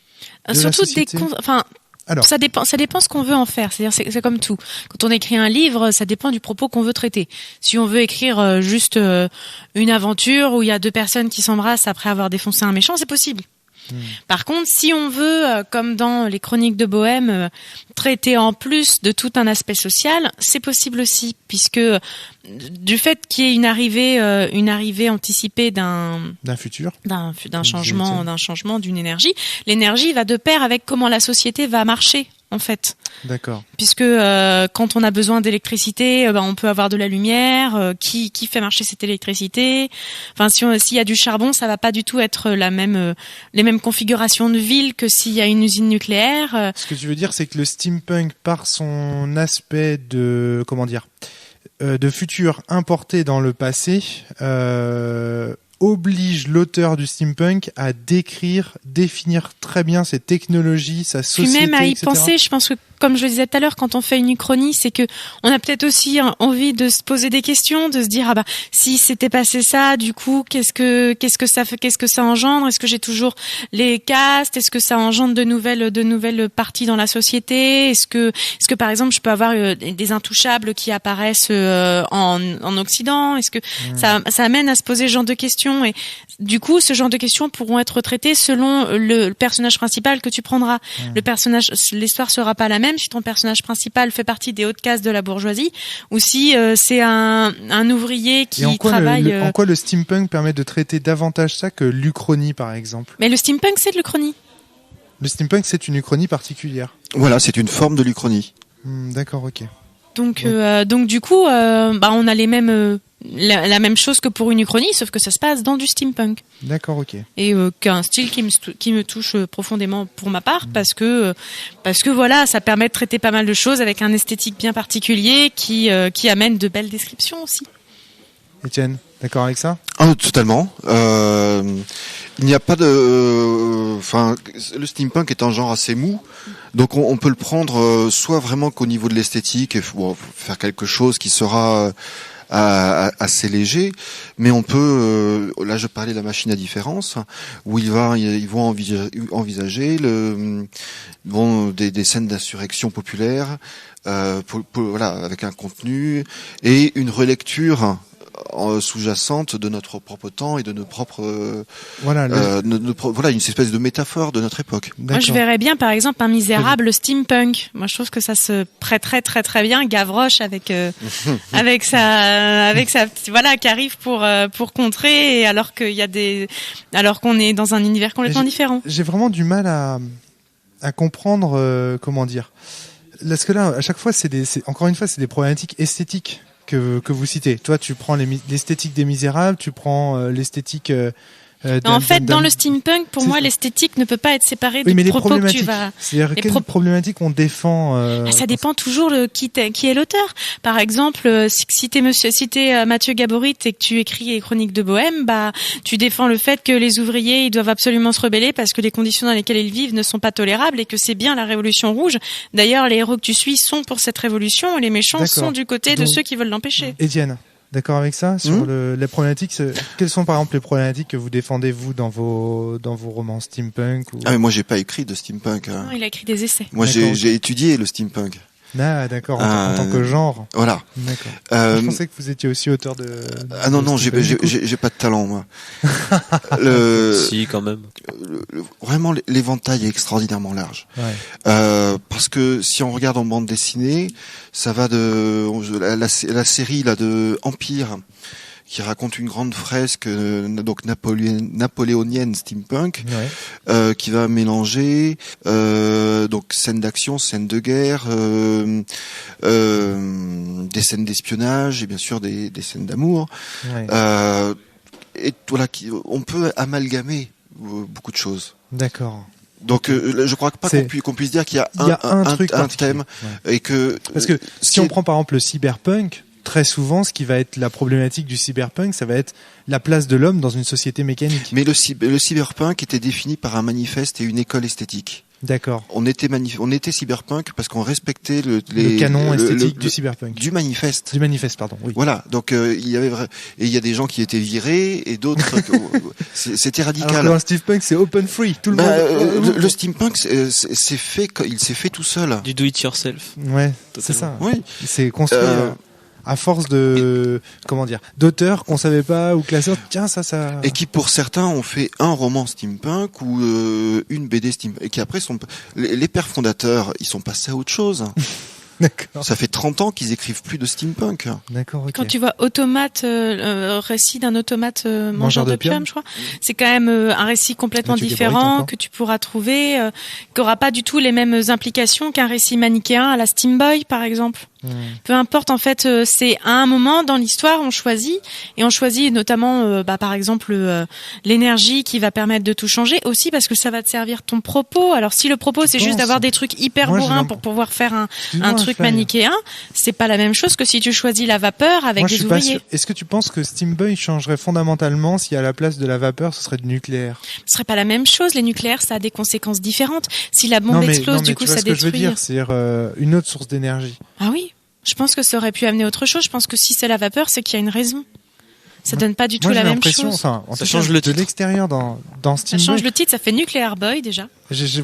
de
surtout
la société. Alors,
ça dépend ce qu'on veut en faire. C'est-à-dire, c'est comme tout. Quand on écrit un livre, ça dépend du propos qu'on veut traiter. Si on veut écrire juste une aventure où il y a deux personnes qui s'embrassent après avoir défoncé un méchant, c'est possible. Par contre, si on veut, comme dans les Chroniques de Bohème, traiter en plus de tout un aspect social, c'est possible aussi, puisque du fait qu'il y ait une arrivée anticipée d'un changement d'une énergie, l'énergie va de pair avec comment la société va marcher. En fait.
D'accord.
Puisque quand on a besoin d'électricité, on peut avoir de la lumière. Qui fait marcher cette électricité? Enfin, s'il y a du charbon, ça va pas du tout être les mêmes configurations de ville que s'il y a une usine nucléaire.
Ce que tu veux dire, c'est que le steampunk, par son aspect de de futur importé dans le passé, oblige l'auteur du steampunk à définir très bien ses technologies, sa société,
puis même à y
etc.
penser, je pense que, comme je le disais tout à l'heure, quand on fait une uchronie, c'est que on a peut-être aussi envie de se poser des questions, de se dire si c'était passé ça, du coup qu'est-ce que ça fait, qu'est-ce que ça engendre, est-ce que j'ai toujours les castes, est-ce que ça engendre de nouvelles parties dans la société, est-ce que par exemple je peux avoir des intouchables qui apparaissent en Occident, est-ce que ça amène à se poser ce genre de questions, et du coup ce genre de questions pourront être traitées selon le personnage principal que tu prendras. L'histoire sera pas la même si ton personnage principal fait partie des hautes castes de la bourgeoisie ou si c'est un ouvrier qui travaille.
En quoi le steampunk permet de traiter davantage ça que l'uchronie, par exemple?
Mais le steampunk, c'est de l'uchronie.
Le steampunk, c'est une uchronie particulière.
Voilà, c'est une forme de l'uchronie.
D'accord, ok.
Donc du coup, on a les mêmes la même chose que pour une uchronie, sauf que ça se passe dans du steampunk.
D'accord, ok.
Et qu'un style qui me touche profondément pour ma part, parce que voilà, ça permet de traiter pas mal de choses avec un esthétique bien particulier qui amène de belles descriptions aussi.
Étienne, d'accord avec ça?
Totalement. Il n'y a pas de, le steampunk est un genre assez mou, donc on peut le prendre soit vraiment qu'au niveau de l'esthétique, et faire quelque chose qui sera assez léger, mais on peut, là je parlais de la machine à différence, où ils vont envisager des scènes d'insurrection populaire, avec un contenu et une relecture sous-jacente de notre propre temps et de nos propres une espèce de métaphore de notre époque.
Moi je verrais bien par exemple un Misérable steampunk. Moi je trouve que ça se prêterait très très bien. Gavroche avec sa qui arrive pour contrer, et alors qu'on est dans un univers complètement différent.
J'ai vraiment du mal à comprendre comment dire. Parce que là à chaque fois c'est des problématiques esthétiques que vous citez. Toi, tu prends l'esthétique des Misérables, tu prends l'esthétique...
en fait, dans le steampunk, pour moi, l'esthétique ne peut pas être séparée des propos que tu vas...
C'est-à-dire quelles problématiques on défend
ça dépend toujours qui est l'auteur. Par exemple, si t'es Mathieu Gaborit et que tu écris les Chroniques de Bohème, tu défends le fait que les ouvriers ils doivent absolument se rebeller parce que les conditions dans lesquelles ils vivent ne sont pas tolérables et que c'est bien la Révolution rouge. D'ailleurs, les héros que tu suis sont pour cette révolution et les méchants sont du côté de ceux qui veulent l'empêcher.
Étienne, d'accord avec ça sur les problématiques. Quelles sont par exemple les problématiques que vous défendez vous dans vos romans steampunk ou...
Ah mais moi j'ai pas écrit de steampunk.
Non, il a écrit des essais.
Moi j'ai étudié le steampunk.
Ah d'accord, en tant que genre.
Voilà.
D'accord. Je pensais que vous étiez aussi auteur de.
Ah non, j'ai pas de talent moi.
Si quand même.
Vraiment l'éventail est extraordinairement large.
Ouais.
Parce que si on regarde en bande dessinée, ça va de la série là de Empire, qui raconte une grande fresque donc napoléonienne steampunk, qui va mélanger donc scènes d'action, scènes de guerre, des scènes d'espionnage et bien sûr des scènes d'amour.
Ouais.
Et voilà, on peut amalgamer beaucoup de choses.
D'accord.
Donc je crois pas qu'on puisse dire qu'il y a un thème et que
parce que si on prend par exemple le cyberpunk, très souvent, ce qui va être la problématique du cyberpunk, ça va être la place de l'homme dans une société mécanique.
Mais le cyberpunk était défini par un manifeste et une école esthétique.
D'accord.
On était cyberpunk parce qu'on respectait le
canon esthétique du cyberpunk.
Du manifeste.
Du manifeste, pardon. Oui.
Voilà. Donc il y a des gens qui étaient virés et d'autres. C'était radical.
Alors que le steampunk, c'est open free. Tout le monde.
Le steampunk, il s'est fait tout seul.
Du do it yourself.
Ouais. C'est ça.
Oui.
C'est construit. À force d'auteurs qu'on savait pas ou classeurs, tiens ça.
Et qui pour certains ont fait un roman steampunk ou une BD steampunk et qui après les pères fondateurs, ils sont passés à autre chose.
D'accord.
Ça fait 30 ans qu'ils écrivent plus de steampunk.
D'accord, ok.
Quand tu vois Automate, récit d'un automate mangeur de pium, je crois, c'est quand même un récit complètement différent que tu pourras trouver, qui aura pas du tout les mêmes implications qu'un récit manichéen à la Steam Boy, par exemple. Peu importe, en fait, c'est à un moment dans l'histoire, on choisit notamment, par exemple, l'énergie qui va permettre de tout changer, aussi parce que ça va te servir ton propos. Alors si le propos c'est juste d'avoir des trucs hyper bourrins pour pouvoir faire un truc manichéen, c'est pas la même chose que si tu choisis la vapeur avec des ouvriers.
Est-ce que tu penses que Steam Boy changerait fondamentalement si à la place de la vapeur ce serait du nucléaire?
Ce serait pas la même chose. Les nucléaires, ça a des conséquences différentes. Si la bombe explose, du coup, ça détruit.
Ce que je veux dire, c'est-à-dire une autre source d'énergie.
Ah oui. Je pense que ça aurait pu amener autre chose. Je pense que si c'est la vapeur, c'est qu'il y a une raison. Ça donne pas du tout la même chose.
Ça change le titre. De l'extérieur dans Steam Boy.
Ça change le titre, ça fait Nuclear Boy déjà.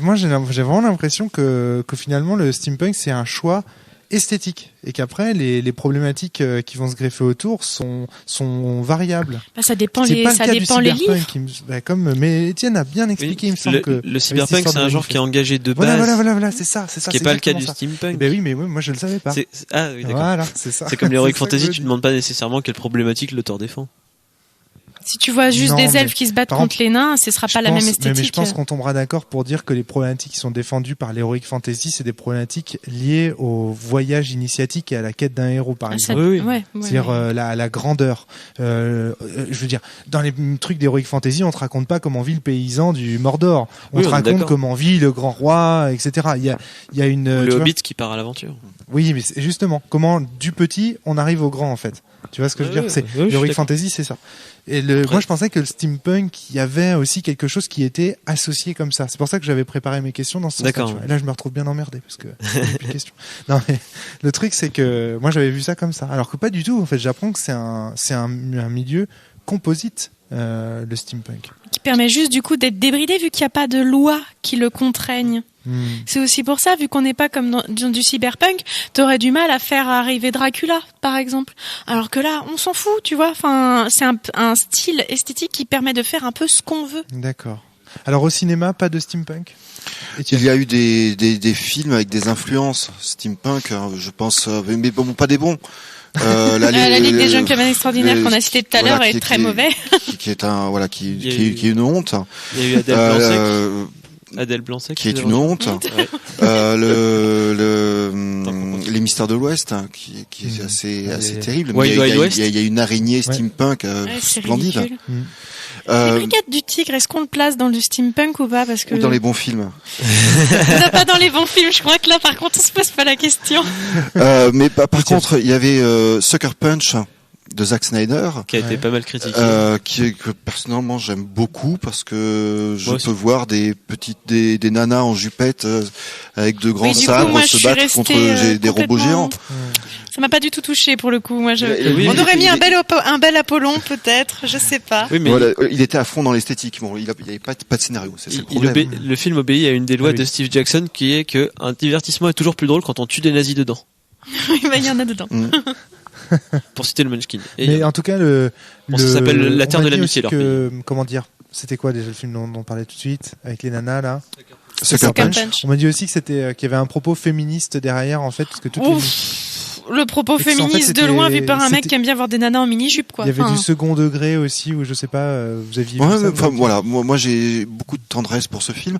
Moi, j'ai vraiment l'impression que finalement le steampunk c'est un choix esthétique et qu'après les problématiques qui vont se greffer autour sont variables.
Ça dépend les livres.
Mais Étienne a bien expliqué, il me semble que
le cyberpunk c'est un genre qui est engagé de base.
Voilà, c'est ça.
Ce qui est pas le cas du steampunk.
Ben oui, mais moi je le savais pas.
Ah oui, d'accord.
Voilà, c'est ça.
C'est comme l'heroic fantasy, tu demandes pas nécessairement quelle problématique l'auteur défend.
Si tu vois juste des elfes qui se battent contre les nains, ce sera pas la même esthétique.
Mais je pense qu'on tombera d'accord pour dire que les problématiques qui sont défendues par l'heroic fantasy, c'est des problématiques liées au voyage initiatique et à la quête d'un héros, par exemple. C'est-à-dire la grandeur. Je veux dire, dans les trucs d'heroic fantasy, on te raconte pas comment vit le paysan du Mordor. On te raconte comment vit le grand roi, etc. Il y a une
le hobbit qui part à l'aventure.
Oui, mais c'est justement comment du petit on arrive au grand en fait. Tu vois ce que je veux dire? C'est l'heroic fantasy, c'est ça. Et moi, je pensais que le steampunk, il y avait aussi quelque chose qui était associé comme ça. C'est pour ça que j'avais préparé mes questions dans ce sens-là. Et là, je me retrouve bien emmerdé parce que j'ai plus de questions. Non, mais le truc, c'est que moi, j'avais vu ça comme ça. Alors que pas du tout. En fait, j'apprends que c'est un milieu composite, le steampunk.
Qui permet juste, du coup, d'être débridé vu qu'il n'y a pas de loi qui le contraigne. C'est aussi pour ça, vu qu'on n'est pas comme dans du cyberpunk, t'aurais du mal à faire arriver Dracula, par exemple. Alors que là, on s'en fout, tu vois. Enfin, c'est un style esthétique qui permet de faire un peu ce qu'on veut.
D'accord. Alors au cinéma, pas de steampunk?
Il y a eu des films avec des influences steampunk, je pense, mais bon, pas des bons.
La Ligue des Gentlemen Extraordinaires qu'on a cité tout à l'heure est très mauvais.
Qui est une honte.
Il y a eu Adèle Blanc-Sec
qui est une honte. Les Mystères de l'Ouest, qui est assez terrible. Il y a une araignée steampunk splendide.
Les Brigades du Tigre, est-ce qu'on le place dans le steampunk ou pas? Parce que...
Ou dans les bons films.
Pas dans les bons films, je crois que là, par contre, on se pose pas la question.
Mais par contre, il y avait Sucker Punch de Zack Snyder,
qui a été pas mal critiqué,
que personnellement j'aime beaucoup parce que je peux voir des nanas en jupette avec de grands sabres se battre contre des robots géants.
Ça m'a pas du tout touché pour le coup. Moi, on aurait mis un bel Apollon peut-être, je sais pas.
Oui, mais voilà, il était à fond dans l'esthétique. Bon, il y avait pas de scénario. C'est le problème.
Le film obéit à une des lois de Steve Jackson qui est que un divertissement est toujours plus drôle quand on tue des nazis dedans.
Oui, il y en a dedans.
Pour citer le Munchkin.
Mais en tout cas,
ça s'appelle La Terre de l'Amitié.
Comment dire, c'était quoi déjà le film dont on parlait tout de suite avec les nanas là?
Sucker Punch.
On m'a dit aussi que qu'il y avait un propos féministe derrière en fait, parce que
le propos féministe de loin vu par un mec qui aime bien voir des nanas en mini-jupe quoi.
Il y avait du second degré aussi où je sais pas, vous aviez vu ça,
voilà, moi j'ai beaucoup de tendresse pour ce film.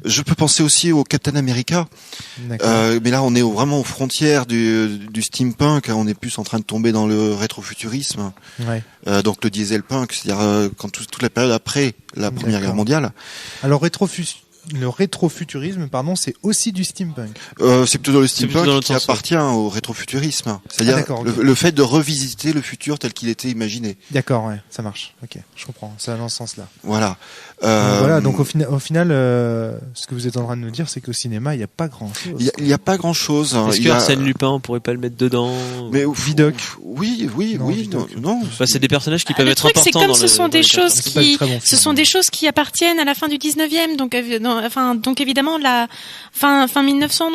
Je peux penser aussi au Captain America. Mais là on est vraiment aux frontières du steampunk, on est plus en train de tomber dans le rétrofuturisme. Ouais. Donc le dieselpunk, c'est-à-dire quand toute la période après la Première Guerre mondiale.
Alors le rétrofuturisme, c'est aussi du steampunk.
C'est plutôt le steampunk qui appartient au rétrofuturisme. C'est-à-dire le fait de revisiter le futur tel qu'il était imaginé.
D'accord, ouais, ça marche. Ok, je comprends. Ça va dans ce sens-là.
Voilà.
Donc au final, ce que vous êtes en train de nous dire, c'est qu'au cinéma, il n'y a pas grand-chose.
Il n'y a pas grand-chose.
Est-ce que Arsène Lupin, on pourrait pas le mettre dedans?
Mais
Vidocq.
Oui, non.
Enfin, c'est des personnages qui peuvent être importants.
C'est comme ce sont des choses qui appartiennent à la fin du 19e, donc évidemment fin 1900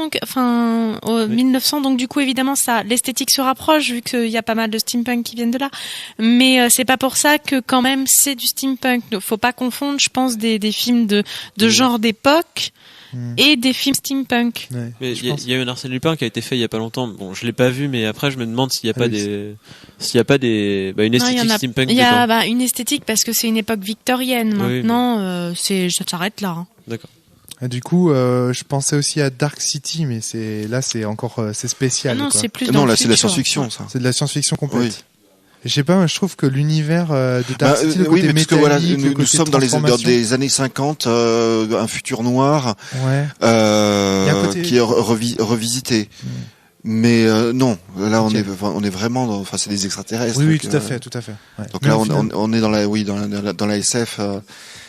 1900 donc du coup évidemment ça l'esthétique se rapproche vu qu'il y a pas mal de steampunk qui viennent de là, mais c'est pas pour ça que quand même c'est du steampunk. Faut pas confondre, je pense, des films de genre d'époque et des films steampunk.
Ouais, mais il y a eu un Arsène Lupin qui a été fait il y a pas longtemps. Bon, je l'ai pas vu, mais après je me demande s'il y a pas une esthétique steampunk.
Il y a une esthétique parce que c'est une époque victorienne. Maintenant, ça s'arrête là.
D'accord.
Du coup, je pensais aussi à Dark City, mais c'est encore c'est spécial.
Non,
quoi.
c'est plus.
Non, là c'est de la science-fiction, ça.
C'est de la science-fiction complète.
Oui.
Je sais pas, je trouve que l'univers de Dark City, le côté
parce que voilà, nous sommes dans
des
années 50, un futur noir, qui est revisité. Mais non, là on est vraiment c'est des extraterrestres.
Oui, tout à fait. Ouais.
Donc là on est dans la SF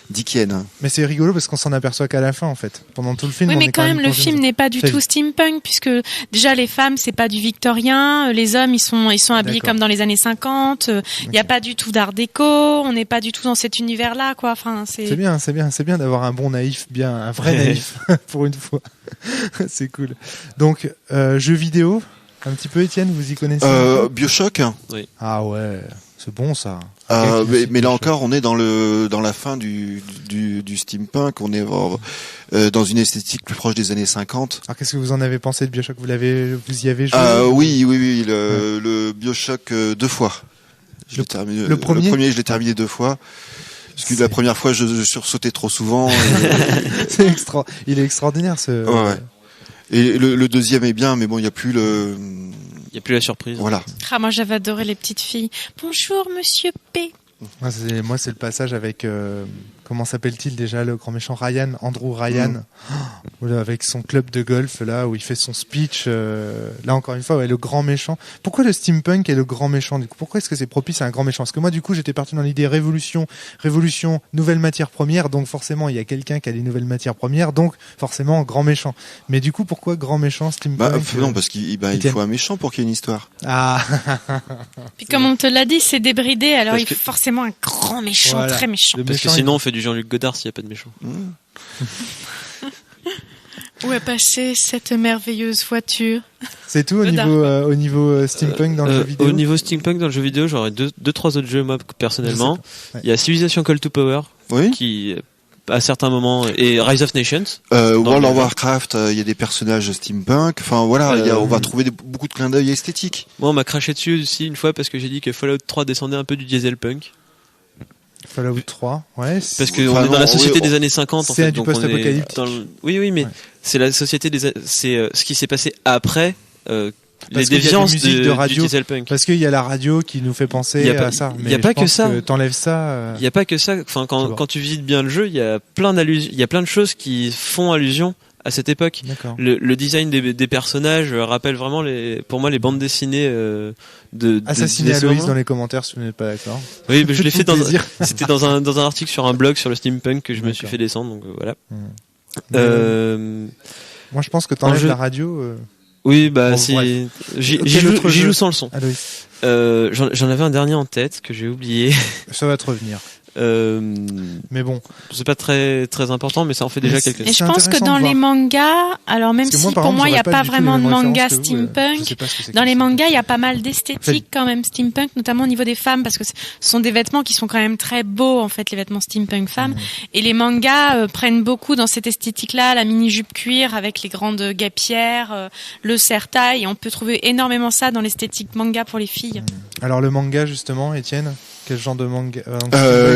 dickienne.
Mais c'est rigolo parce qu'on s'en aperçoit qu'à la fin en fait. Pendant tout le film.
Oui, mais quand même le film n'est pas du tout steampunk puisque déjà les femmes c'est pas du victorien, les hommes ils sont habillés comme dans les années 50, il y a pas du tout d'art déco, on n'est pas du tout dans cet univers là quoi. Enfin c'est bien d'avoir un bon naïf, un vrai naïf pour une fois. C'est cool. Donc jeux vidéo un petit peu, Étienne, vous y connaissez
BioShock.
Oui.
Ah ouais, c'est bon ça.
Mais là encore, on est dans la fin du steampunk. On est dans une esthétique plus proche des années 50.
Alors qu'est-ce que vous en avez pensé de BioShock? Vous y avez joué?
Oui. Le BioShock 2 fois. Le premier, je l'ai terminé 2 fois. Parce que la première fois, je sursautais trop souvent.
Il est extraordinaire ce.
Ouais. Et le deuxième est bien, mais bon, il y a plus
la surprise.
Voilà.
Moi, j'avais adoré les petites filles. Bonjour, Monsieur P.
Moi, c'est le passage avec comment s'appelle-t-il déjà le grand méchant Andrew Ryan, avec son club de golf là où il fait son speech. Là encore une fois, le grand méchant. Pourquoi le steampunk est le grand méchant du coup? Pourquoi est-ce que c'est propice à un grand méchant? Parce que moi, du coup, j'étais parti dans l'idée révolution, nouvelles matières premières. Donc forcément, il y a quelqu'un qui a des nouvelles matières premières. Donc forcément, grand méchant. Mais du coup, pourquoi grand méchant steampunk?
Non, parce qu'il faut un méchant pour qu'il y ait une histoire.
Ah.
Puis comme on te l'a dit, c'est débridé. Alors il faut forcément un grand méchant, très méchant.
Parce que sinon, on fait du Jean-Luc Godard s'il n'y a pas de méchant.
Où est passée cette merveilleuse voiture?
C'est tout au niveau steampunk dans le jeu vidéo.
Au niveau steampunk dans le jeu vidéo, j'aurais deux trois autres jeux moi personnellement. Il y a Civilization Call to Power, qui à certains moments, et Rise of Nations.
World of Warcraft, il y a des personnages steampunk. Enfin voilà, on va trouver beaucoup de clins d'œil esthétiques.
Moi, on m'a craché dessus aussi une fois parce que j'ai dit que Fallout 3 descendait un peu du dieselpunk.
Fallout 3, ouais.
Parce qu'on est dans la société des années 50, en fait.
C'est du post-apocalyptique.
Oui, mais c'est la société c'est ce qui s'est passé après, les déviances
de radio,
du dieselpunk.
Parce qu'il y a la radio qui nous fait penser à ça.
Il n'y a pas que ça.
T'enlèves ça.
Il n'y a pas que ça. Enfin, quand tu visites bien le jeu, il y a plein de choses qui font allusion à cette époque.
D'accord.
Le design des personnages rappelle vraiment pour moi les bandes dessinées de
Assassiner Aloïs dans les commentaires si vous n'êtes pas d'accord.
Oui, mais je l'ai fait c'était dans un article sur un blog sur le steampunk que je me suis fait descendre, donc voilà.
Moi je pense que t'enlèves la radio.
Oui, bah si j'y joue sans le son.
Aloïs.
J'en avais un dernier en tête que j'ai oublié.
Ça va te revenir. Mais bon,
c'est pas très très important, mais ça en fait déjà quelque chose.
Et je pense que dans les mangas, alors même si pour moi il n'y a pas vraiment de manga steampunk, dans les mangas il y a pas mal d'esthétique quand même steampunk, notamment au niveau des femmes, parce que ce sont des vêtements qui sont quand même très beaux en fait, les vêtements steampunk femmes. Et les mangas prennent beaucoup dans cette esthétique-là, la mini jupe cuir avec les grandes guêpières, le serre-taille. Et on peut trouver énormément ça dans l'esthétique manga pour les filles.
Alors le manga justement, Étienne, quel genre de manga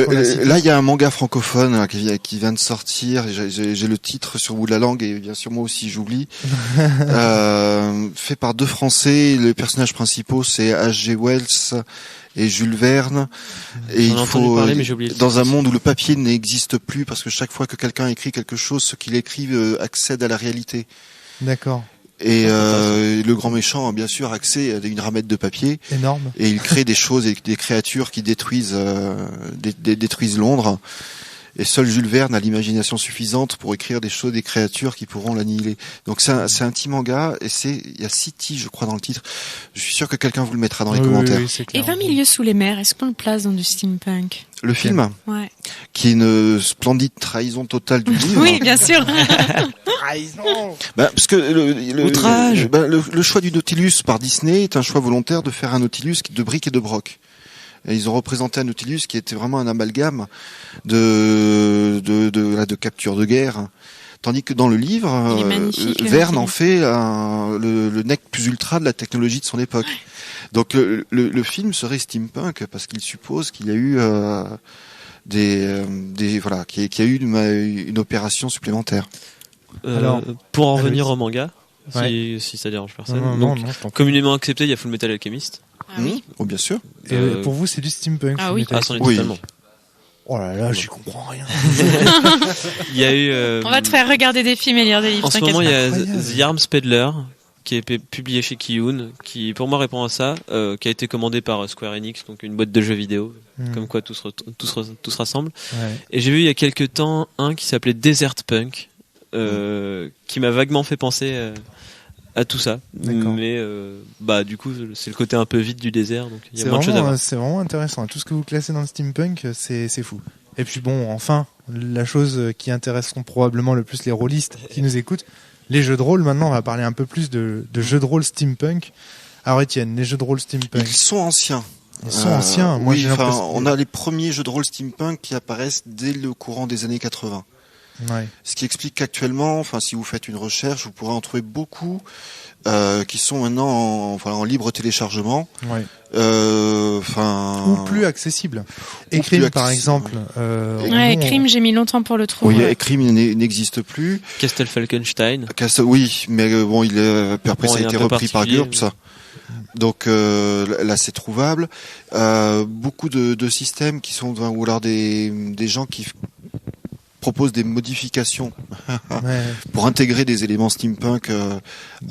Là, il y a un manga francophone qui vient de sortir. J'ai le titre sur le bout de la langue et bien sûr moi aussi j'oublie. Fait par deux Français. Les personnages principaux c'est H.G. Wells et Jules Verne. Et il faut dans un monde où le papier n'existe plus parce que chaque fois que quelqu'un écrit quelque chose, ce qu'il écrit accède à la réalité.
D'accord.
Et le grand méchant a bien sûr accès à une ramette de papier
énorme, et
il crée des choses et des créatures qui détruisent Londres. Et seul Jules Verne a l'imagination suffisante pour écrire des choses, des créatures qui pourront l'annihiler. Donc c'est un petit manga et il y a 6 tiges je crois dans le titre. Je suis sûr que quelqu'un vous le mettra dans les commentaires.
Et 20 000 lieues sous les mers, est-ce qu'on le place dans du steampunk?
Le film,
ouais.
Qui est une splendide trahison totale du livre.
Oui, bien sûr.
Trahison.
Parce que le choix du Nautilus par Disney est un choix volontaire de faire un Nautilus de briques et de broc. Et ils ont représenté un Nautilus qui était vraiment un amalgame de capture de guerre. Tandis que dans le livre, Verne en fait le nec plus ultra de la technologie de son époque. Donc le film serait steampunk parce qu'il suppose qu'il y a eu qu'il y a eu une opération supplémentaire.
Alors, pour en revenir au manga, si ça dérange personne.
Non,
communément accepté, il y a Fullmetal Alchemist.
Ah oui.
Oh, bien sûr.
Et pour vous, c'est du steampunk.
Ah oui.
C'en est totalement.
Oh là là, j'y comprends rien.
Il y a eu.
On va te faire regarder des films et lire des livres.
En ce moment, il y a The Arms Peddler qui est publié chez Kiyun, qui pour moi répond à ça, qui a été commandé par Square Enix, donc une boîte de jeux vidéo, comme quoi tout se rassemble. Ouais. Et j'ai vu il y a quelques temps un qui s'appelait Desert Punk, qui m'a vaguement fait penser à tout ça. Mais du coup c'est le côté un peu vide du désert, donc il y a moins de choses à voir.
C'est vraiment intéressant. Tout ce que vous classez dans le steampunk, c'est fou. Et puis bon, enfin, la chose qui intéresseront probablement le plus les rôlistes qui nous écoutent, les jeux de rôle. Maintenant, on va parler un peu plus de jeux de rôle steampunk. Alors Étienne, les jeux de rôle steampunk.
Ils sont anciens.
Ils sont anciens. Moi,
on a les premiers jeux de rôle steampunk qui apparaissent dès le courant des années 80.
Ouais.
Ce qui explique qu'actuellement, si vous faites une recherche, vous pourrez en trouver beaucoup qui sont maintenant en libre téléchargement.
Ouais. Ou plus accessible. Écrime par exemple.
Écrime, j'ai mis longtemps pour le trouver.
Oui, Écrime n'existe plus.
Castle Falkenstein.
Oui, mais après ça a été repris par GURPS. Donc là c'est trouvable. Beaucoup de systèmes qui sont ou alors des gens qui propose des modifications pour intégrer des éléments steampunk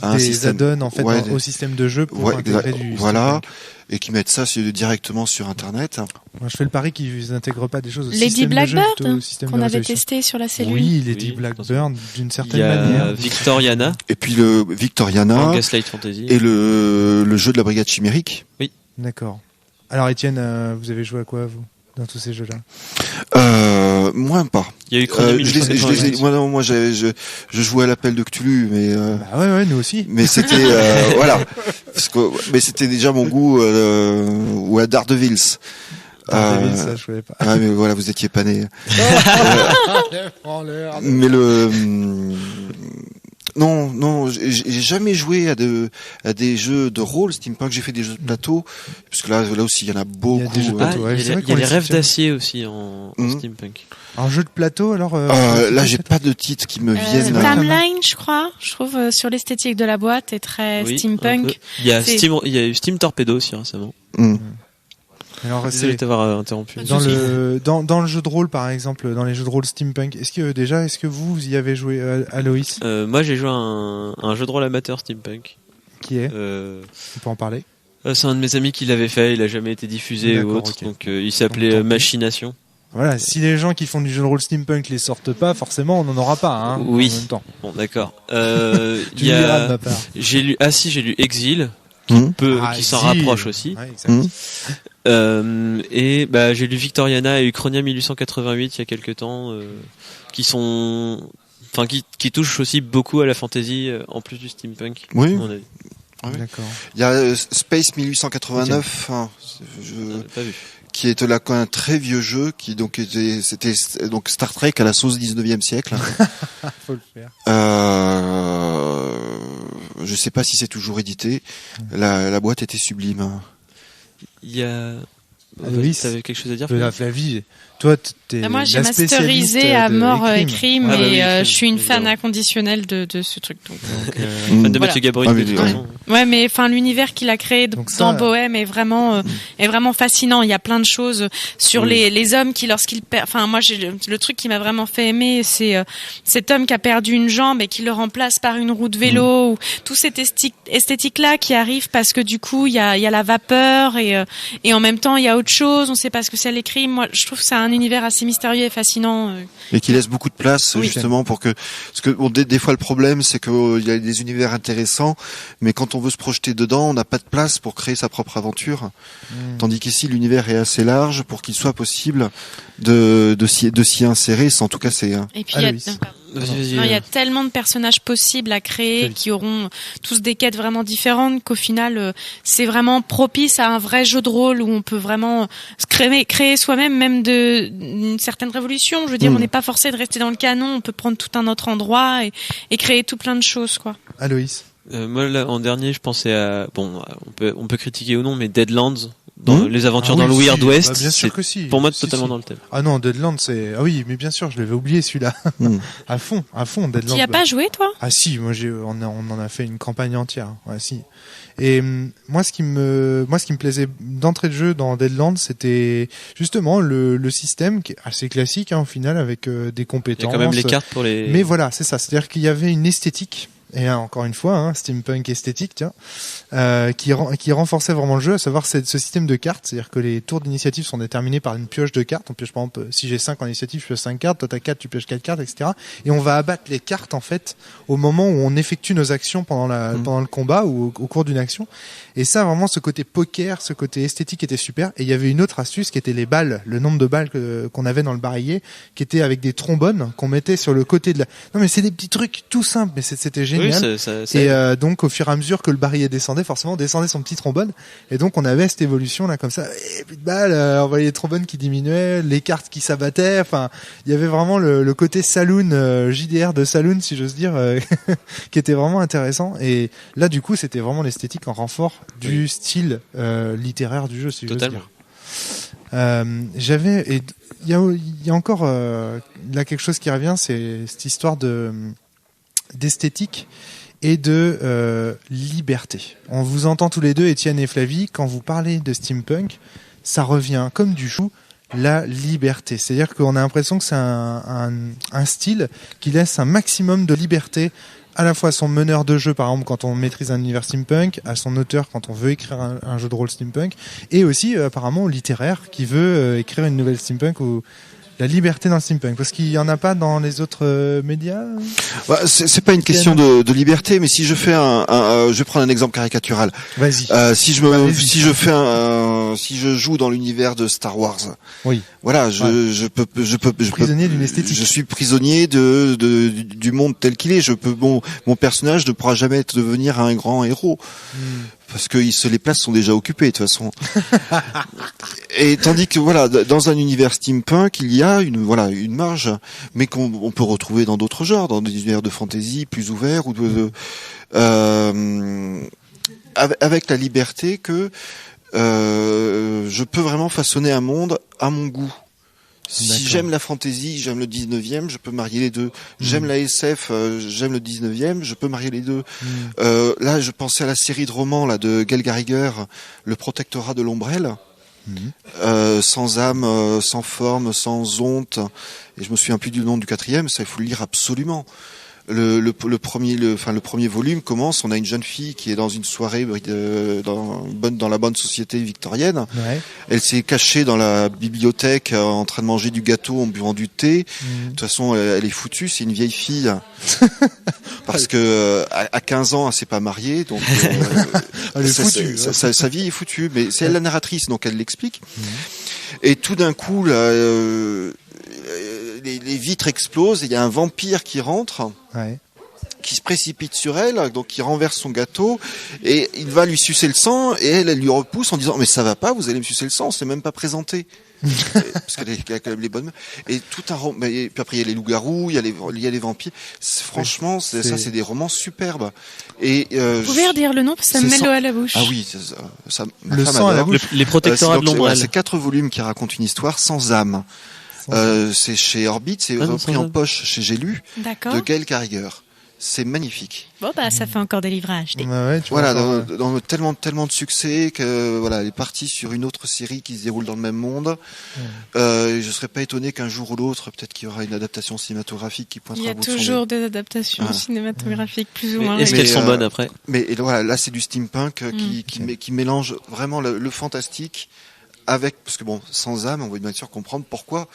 à un système.
Des add-ons en fait au système de jeu pour intégrer du steampunk.
Et qui mettent ça directement sur internet.
Moi, je fais le pari qu'ils n'intègrent pas des choses au
Lady
système
Blackbird,
de jeu, au système
qu'on
de
avait testé sur la cellule.
Oui, Lady Blackbird d'une certaine manière.
Il y a Victoriana.
Et puis le Victoriana.
Gaslight Fantasy.
Et le jeu de la brigade chimérique.
Oui.
D'accord. Alors Étienne, vous avez joué à quoi vous dans tous ces jeux-là?
Moins pas.
Il y a eu
moi, je jouais à l'appel de Cthulhu, mais
ouais, nous aussi.
Mais c'était mais c'était déjà mon goût ou à Daredevils.
Daredevils, ça je voulais pas.
Ah mais voilà, vous étiez pas né. Mais Non, j'ai jamais joué à des jeux de rôle steampunk. J'ai fait des jeux de plateau, parce que là aussi il y en a beaucoup.
Il y a des jeux de plateau.
Il y a les rêves d'acier aussi en steampunk.
Un jeu de plateau alors
là j'ai pas de titres qui me viennent.
Timeline, je crois. Je trouve sur l'esthétique de la boîte est très steampunk.
Il y a eu Steam Torpedo aussi récemment.
Alors,
Désolé de t'avoir interrompu.
Dans le jeu de rôle, par exemple, dans les jeux de rôle steampunk, est-ce que vous y avez joué, Aloïs?
Moi, j'ai joué à un jeu de rôle amateur steampunk.
Qui est On peut en parler?
C'est un de mes amis qui l'avait fait, il a jamais été diffusé ou autre,
okay.
donc il s'appelait Machination.
Voilà, si les gens qui font du jeu de rôle steampunk les sortent pas, forcément on n'en aura pas, hein.
Oui.
En même temps.
Bon, d'accord.
Tu liras de ma part.
J'ai lu Exil, qui s'en rapproche aussi.
Ouais, exact.
Et j'ai lu Victoriana et Uchronia 1888 il y a quelques temps, qui touchent aussi beaucoup à la fantasy en plus du steampunk.
Oui.
À mon avis.
Ouais.
D'accord.
Il y a Space 1889,
Pas vu.
qui est là un très vieux jeu, c'était donc Star Trek à la sauce 19e siècle.
Faut le faire.
Je sais pas si c'est toujours édité. La boîte était sublime.
Il y a.
Aloïs,
t'avais quelque chose à dire?
Flavie, toi, t'es
Moi, j'ai
la spécialiste
masterisé à mort Écrime,
oui,
je suis une fan inconditionnelle de ce truc. Donc,
fan de
voilà.
Mathieu Gabriel.
Ouais, mais enfin l'univers qu'il a créé dans Bohème est vraiment fascinant. Il y a plein de choses sur les hommes qui lorsqu'ils perdent. Enfin, moi, le truc qui m'a vraiment fait aimer, c'est cet homme qui a perdu une jambe et qui le remplace par une roue de vélo. Ou tout cette esthétique là qui arrive parce que du coup il y a la vapeur et en même temps il y a autre chose. On sait pas ce que c'est l'écrit. Moi, je trouve que c'est un univers assez mystérieux et fascinant.
Et qui laisse beaucoup de place justement pour parce que des fois le problème c'est qu'il y a des univers intéressants, mais quand on veut se projeter dedans, on n'a pas de place pour créer sa propre aventure. Tandis qu'ici l'univers est assez large pour qu'il soit possible de s'y insérer sans tout casser. Hein.
Et puis il y a tellement de personnages possibles à créer qui auront tous des quêtes vraiment différentes qu'au final c'est vraiment propice à un vrai jeu de rôle où on peut vraiment créer soi-même même une certaine révolution. Je veux dire, on n'est pas forcé de rester dans le canon, on peut prendre tout un autre endroit et créer tout plein de choses, quoi.
Aloïs.
Moi là, en dernier, je pensais à on peut critiquer ou non, mais Deadlands. Dans les aventures dans le Weird West,
bien sûr que si.
Pour moi, totalement dans le thème.
Ah non, Deadlands, c'est... Ah oui, mais bien sûr, je l'avais oublié celui-là. à fond, Deadlands.
Tu y as pas joué, toi?
Ah si, moi on en a fait une campagne entière. Ouais, si. Et moi, ce qui me plaisait d'entrée de jeu dans Deadlands, c'était justement le système qui est assez classique, hein, au final, avec des compétences.
Il y a quand même les cartes pour les...
Mais voilà, c'est ça. C'est-à-dire qu'il y avait une esthétique. Et encore une fois, steampunk esthétique, tiens, qui renforçait vraiment le jeu, à savoir ce système de cartes, c'est-à-dire que les tours d'initiative sont déterminés par une pioche de cartes. On pioche par exemple, si j'ai 5 en initiative, je pioche 5 cartes, toi t'as 4, tu pioches 4 cartes, etc. Et on va abattre les cartes en fait au moment où on effectue nos actions pendant le combat ou au cours d'une action. Et ça, vraiment, ce côté poker, ce côté esthétique était super. Et il y avait une autre astuce qui était les balles, le nombre de balles qu'on avait dans le barillet, qui était avec des trombones qu'on mettait sur le côté de la... Non mais c'est des petits trucs tout simples, mais c'était génial.
Oui,
et donc au fur et à mesure que le barillet descendait, forcément descendait son petit trombone, et donc on avait cette évolution là comme ça, et plus de balles, on voyait les trombones qui diminuaient, les cartes qui s'abattaient, enfin il y avait vraiment le côté saloon, JDR de saloon si j'ose dire, qui était vraiment intéressant. Et là du coup c'était vraiment l'esthétique en renfort du style littéraire du jeu, si j'ose dire. Il y a encore là quelque chose qui revient, c'est cette histoire d'esthétique et de liberté. On vous entend tous les deux, Étienne et Flavie, quand vous parlez de steampunk, ça revient comme du chou, la liberté. C'est-à-dire qu'on a l'impression que c'est un style qui laisse un maximum de liberté à la fois à son meneur de jeu, par exemple, quand on maîtrise un univers steampunk, à son auteur quand on veut écrire un jeu de rôle steampunk, et aussi apparemment au littéraire qui veut écrire une nouvelle steampunk ou la liberté dans le steampunk, parce qu'il y en a pas dans les autres médias.
C'est pas une question de liberté, mais si je fais je vais prendre un exemple caricatural.
Vas-y.
Si je joue dans l'univers de Star Wars.
Oui.
Voilà, je peux
prisonnier d'une esthétique.
Je suis prisonnier du monde tel qu'il est. Mon personnage ne pourra jamais devenir un grand héros. Parce que les places sont déjà occupées de toute façon. Et tandis que voilà, dans un univers steampunk, il y a une marge, mais qu'on peut retrouver dans d'autres genres, dans des univers de fantasy plus ouverts ou avec la liberté que je peux vraiment façonner un monde à mon goût. Si j'aime la fantasy, j'aime le 19e, je peux marier les deux. J'aime la SF, j'aime le 19e, je peux marier les deux. Là, je pensais à la série de romans là de Gail Gariger, Le Protectorat de l'Ombrelle. sans âme, sans forme, sans honte. Et je me souviens plus du nom du quatrième. Ça, il faut le lire absolument. Le premier volume commence. On a une jeune fille qui est dans une soirée dans la bonne société victorienne.
Ouais.
Elle s'est cachée dans la bibliothèque en train de manger du gâteau en buvant du thé. De toute façon, elle est foutue. C'est une vieille fille parce que à 15 ans, elle s'est pas mariée, donc
elle est foutue.
Sa vie est foutue. Mais c'est elle la narratrice, donc elle l'explique. Et tout d'un coup, là, les vitres explosent et il y a un vampire qui rentre, qui se précipite sur elle, donc qui renverse son gâteau et il va lui sucer le sang et elle lui repousse en disant mais ça va pas, vous allez me sucer le sang, on s'est même pas présenté. Parce qu'elle a quand même les bonnes. Et tout et puis après il y a les loups-garous, il y a les vampires. Franchement, c'est des romans superbes. Et
vous pouvez redire le nom parce que ça me met l'eau à la bouche.
Ah oui, ça
le sang à la bouche.
Les protectorats de l'ombrelle.
C'est 4 volumes qui racontent une histoire sans âme. C'est chez Orbit, c'est repris en poche chez J'ai lu de Gaël Carriger. C'est magnifique.
Bon ça fait encore des livres à acheter.
Voilà, dans tellement de succès que voilà, elle est partie sur une autre série qui se déroule dans le même monde. Je serais pas étonné qu'un jour ou l'autre, peut-être qu'il y aura une adaptation cinématographique qui pointera.
Il y a toujours des adaptations cinématographiques plus ou moins.
Est-ce qu'elles sont bonnes après?
Mais voilà, là c'est du steampunk qui mélange vraiment le fantastique. Parce que sans âme, on va bien sûr comprendre pourquoi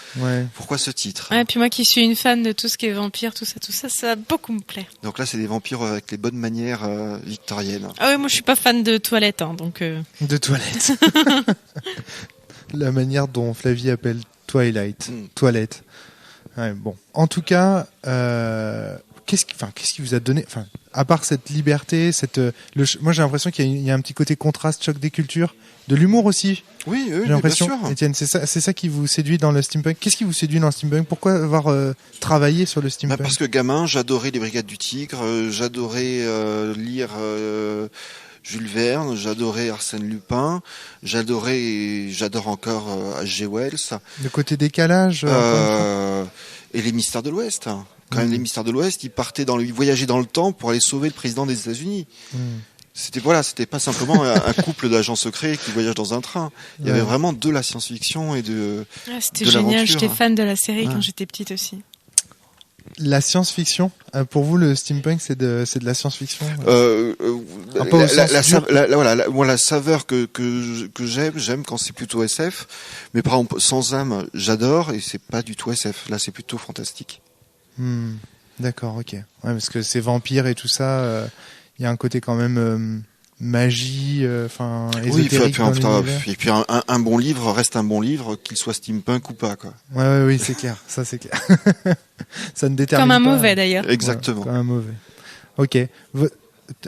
ce titre.
Et puis moi qui suis une fan de tout ce qui est vampire, tout ça beaucoup me plaît.
Donc là, c'est des vampires avec les bonnes manières victoriennes.
Ah oui, moi je suis pas fan de toilettes, donc.
De toilettes. La manière dont Flavie appelle Twilight, toilette. Ouais, bon, en tout cas, qu'est-ce qui vous a donné, à part cette liberté, moi j'ai l'impression qu'il y a un petit côté contraste, choc des cultures, de l'humour aussi.
Oui,
j'ai l'impression.
Bien sûr.
Étienne, c'est ça qui vous séduit dans le steampunk. Qu'est-ce qui vous séduit dans le steampunk? Pourquoi avoir travaillé sur le steampunk?
Parce que gamin, j'adorais les Brigades du Tigre, j'adorais lire Jules Verne, j'adorais Arsène Lupin, j'adore encore H.G. Wells.
Le côté décalage.
Et les Mystères de l'Ouest. Quand même, les Mystères de l'Ouest, ils voyageaient dans le temps pour aller sauver le président des États-Unis. C'était pas simplement un couple d'agents secrets qui voyagent dans un train. Il y avait vraiment de la science-fiction et de
c'était
de
génial,
l'aventure.
j'étais fan de la série quand j'étais petite aussi.
La science-fiction, pour vous, le steampunk, c'est de la science-fiction.
La saveur que j'aime quand c'est plutôt SF. Mais par exemple, Sans âme, j'adore et c'est pas du tout SF. Là, c'est plutôt fantastique.
D'accord, ok. Ouais, parce que c'est vampire et tout ça. Il y a un côté quand même magie, ésotérique dans l'univers.
Et puis un bon livre reste un bon livre, qu'il soit steampunk ou pas, quoi.
Oui, c'est clair. Ça, c'est clair. Ça ne détermine
comme un
pas.
mauvais d'ailleurs.
Exactement.
Comme un mauvais. Ok.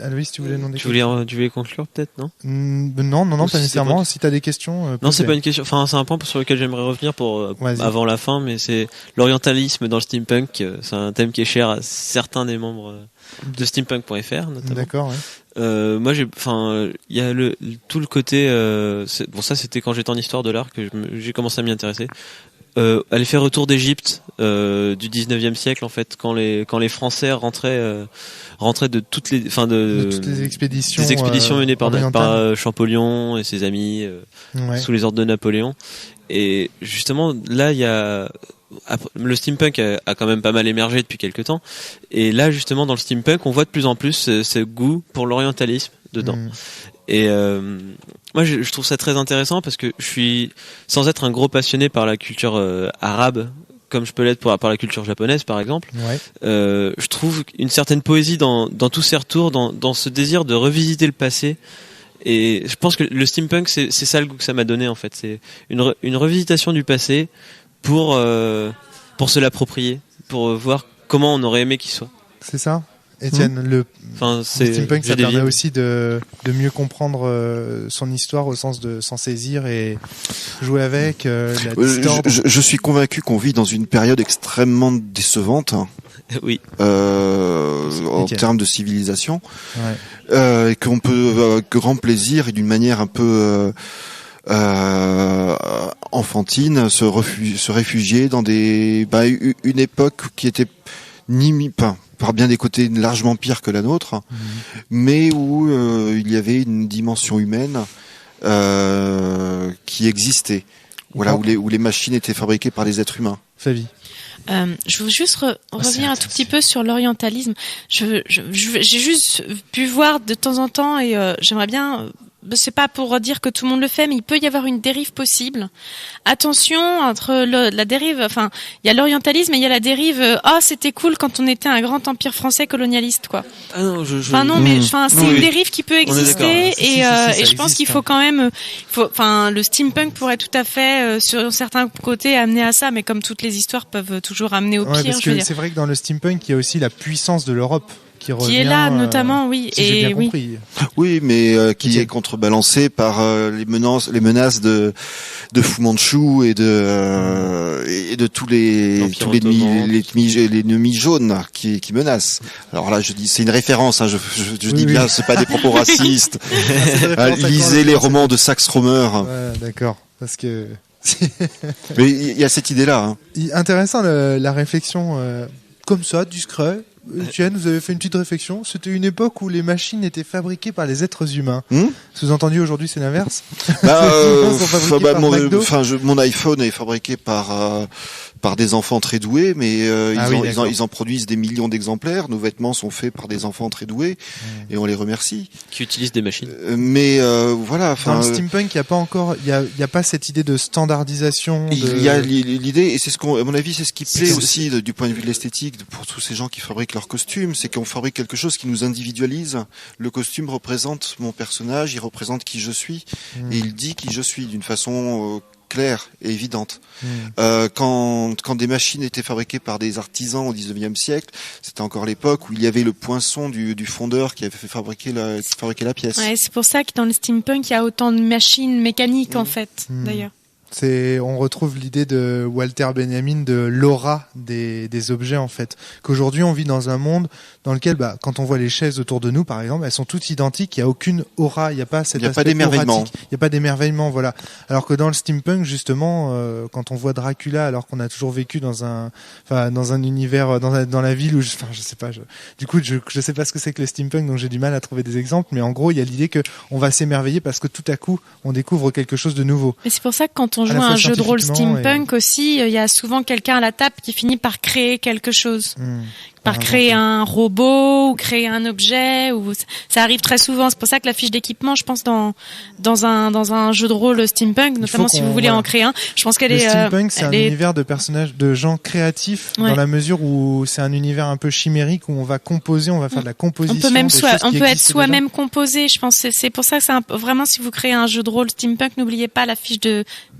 Aloïs, tu voulais demander.
Tu voulais conclure peut-être, non?
Non, pas nécessairement. Si tu as des questions.
Non, c'est pas une question. Enfin, c'est un point sur lequel j'aimerais revenir avant la fin, mais c'est l'orientalisme dans le steampunk. C'est un thème qui est cher à certains des membres de steampunk.fr notamment.
D'accord. Ouais.
Moi, il y a tout le côté. Ça, c'était quand j'étais en histoire de l'art que j'ai commencé à m'y intéresser. À l'effet retour d'Égypte du 19e siècle, en fait, quand les Français rentraient de toutes les expéditions, des expéditions menées par Champollion et ses amis sous les ordres de Napoléon. Et justement, là, il y a le steampunk a quand même pas mal émergé depuis quelques temps. Et là, justement, dans le steampunk, on voit de plus en plus ce goût pour l'orientalisme dedans. Et moi, je trouve ça très intéressant parce que je suis, sans être un gros passionné par la culture arabe, comme je peux l'être par la culture japonaise, par exemple, je trouve une certaine poésie dans tous ces retours, dans ce désir de revisiter le passé. Et je pense que le steampunk, c'est ça le goût que ça m'a donné, en fait. C'est une revisitation du passé pour se l'approprier, pour voir comment on aurait aimé qu'il soit.
C'est ça, Étienne. Le steampunk, ça permet aussi de mieux comprendre son histoire au sens de s'en saisir et jouer avec.
Je suis convaincu qu'on vit dans une période extrêmement décevante.
Oui.
En termes de civilisation, et qu'on peut avec grand plaisir et d'une manière un peu enfantine se réfugier dans une époque qui était par bien des côtés largement pire que la nôtre, mais où il y avait une dimension humaine qui existait. Voilà, où les machines étaient fabriquées par des êtres humains.
Flavie.
Je veux juste revenir un tout petit peu sur l'orientalisme. J'ai juste pu voir de temps en temps et j'aimerais bien. C'est pas pour dire que tout le monde le fait, mais il peut y avoir une dérive possible. Attention entre la dérive. Enfin, il y a l'orientalisme et il y a la dérive. C'était cool quand on était un grand empire français colonialiste, quoi.
Ah non,
c'est une dérive qui peut exister et je pense qu'il faut quand même. Le steampunk pourrait tout à fait, sur certains côtés, amener à ça, mais comme toutes les histoires peuvent toujours amener au pire.
Parce que c'est vrai que dans le steampunk, il y a aussi la puissance de l'Europe. Qui
est là notamment, oui,
si j'ai bien compris.
Oui, mais qui est contrebalancé par les menaces de Fu Manchu et de tous les ennemis jaunes qui menacent. Alors là, je dis, c'est une référence. Hein, je dis bien, c'est pas des propos racistes. Lisez les romans de Sax Rohmer.
Ouais, d'accord, parce que.
Mais il y a cette idée-là. Hein.
Intéressant la réflexion comme ça, discret. Etienne, vous avez fait une petite réflexion. C'était une époque où les machines étaient fabriquées par les êtres humains. Sous-entendu, aujourd'hui, c'est l'inverse.
Mon iPhone est fabriqué par des enfants très doués, mais ils en produisent des millions d'exemplaires. Nos vêtements sont faits par des enfants très doués, et on les remercie.
Qui utilisent des machines.
Voilà.
Dans le steampunk, il y a pas cette idée de standardisation.
Il y a l'idée, et c'est à mon avis, c'est ce qui plaît aussi du point de vue de l'esthétique pour tous ces gens qui fabriquent leurs costumes, c'est qu'on fabrique quelque chose qui nous individualise. Le costume représente mon personnage, il représente qui je suis, et il dit qui je suis d'une façon claire et évidente. Quand des machines étaient fabriquées par des artisans au 19e siècle, c'était encore l'époque où il y avait le poinçon du fondeur qui avait fait fabriquer la pièce.
Ouais, c'est pour ça que dans le steampunk, il y a autant de machines mécaniques en fait, d'ailleurs.
On retrouve l'idée de Walter Benjamin de l'aura des objets en fait. Qu'aujourd'hui on vit dans un monde dans lequel, quand on voit les chaises autour de nous par exemple, elles sont toutes identiques, il n'y a aucune aura, il n'y a pas cet aspect
d'émerveillement.
Il n'y a pas d'émerveillement, voilà. Alors que dans le steampunk justement, quand on voit Dracula, alors qu'on a toujours vécu dans un univers, dans la ville où, je sais pas, du coup je sais pas ce que c'est que le steampunk, donc j'ai du mal à trouver des exemples, mais en gros il y a l'idée que on va s'émerveiller parce que tout à coup on découvre quelque chose de nouveau.
Mais c'est pour ça que quand on joue à un jeu de rôle steampunk aussi, il y a souvent quelqu'un à la table qui finit par créer quelque chose. Par créer un robot ou créer un objet, ou ça arrive très souvent. C'est pour ça que la fiche d'équipement, je pense dans un jeu de rôle steampunk, notamment si vous voulez en créer un, je pense qu'elle est.
Le steampunk, c'est un univers de personnages, de gens créatifs, dans la mesure où c'est un univers un peu chimérique où on va composer, on va faire de la composition.
On peut être soi-même composé. Je pense c'est pour ça que vraiment, si vous créez un jeu de rôle steampunk, n'oubliez pas la fiche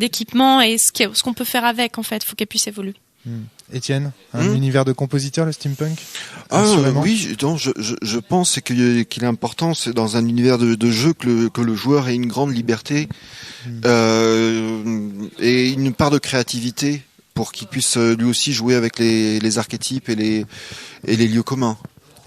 d'équipement et ce qu'on peut faire avec. En fait, faut qu'elle puisse évoluer.
Étienne, un univers de compositeur, le steampunk?
Oui, je pense qu'il est important, c'est dans un univers de jeu que le joueur ait une grande liberté et une part de créativité pour qu'il puisse lui aussi jouer avec les archétypes et les lieux communs.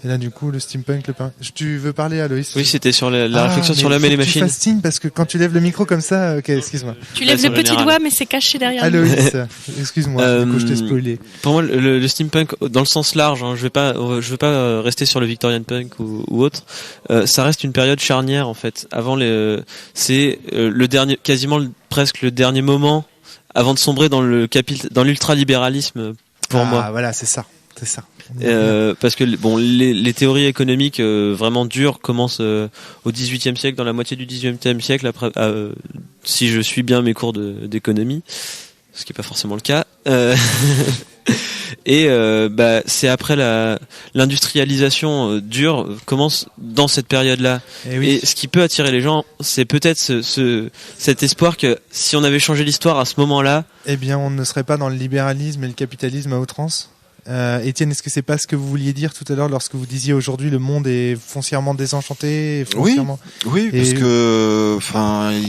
Et là, du coup, le steampunk, tu veux parler, Aloïs?
Oui, c'était sur la réflexion sur l'homme et les machines.
Tu fascines parce que quand tu lèves le micro comme ça, ok, excuse-moi.
Tu lèves le petit doigt, mais c'est caché derrière.
Aloïs, excuse-moi, du coup, je t'ai spoilé.
Pour moi, le steampunk, dans le sens large, je veux pas rester sur le Victorian punk ou autre. Ça reste une période charnière, en fait. C'est le dernier, presque le dernier moment avant de sombrer dans l'ultralibéralisme, pour moi.
Ah, voilà, c'est ça.
Parce que les théories économiques vraiment dures commencent au XVIIIe siècle, dans la moitié du XVIIIe siècle, après, si je suis bien mes cours d'économie, ce qui est pas forcément le cas. Et c'est après l'industrialisation dure commence dans cette période-là. Et ce qui peut attirer les gens, c'est peut-être cet espoir que si on avait changé l'histoire à ce moment-là,
eh bien, on ne serait pas dans le libéralisme et le capitalisme à outrance. Étienne, est-ce que c'est pas ce que vous vouliez dire tout à l'heure lorsque vous disiez aujourd'hui le monde est foncièrement désenchanté, foncièrement...
Oui, parce que,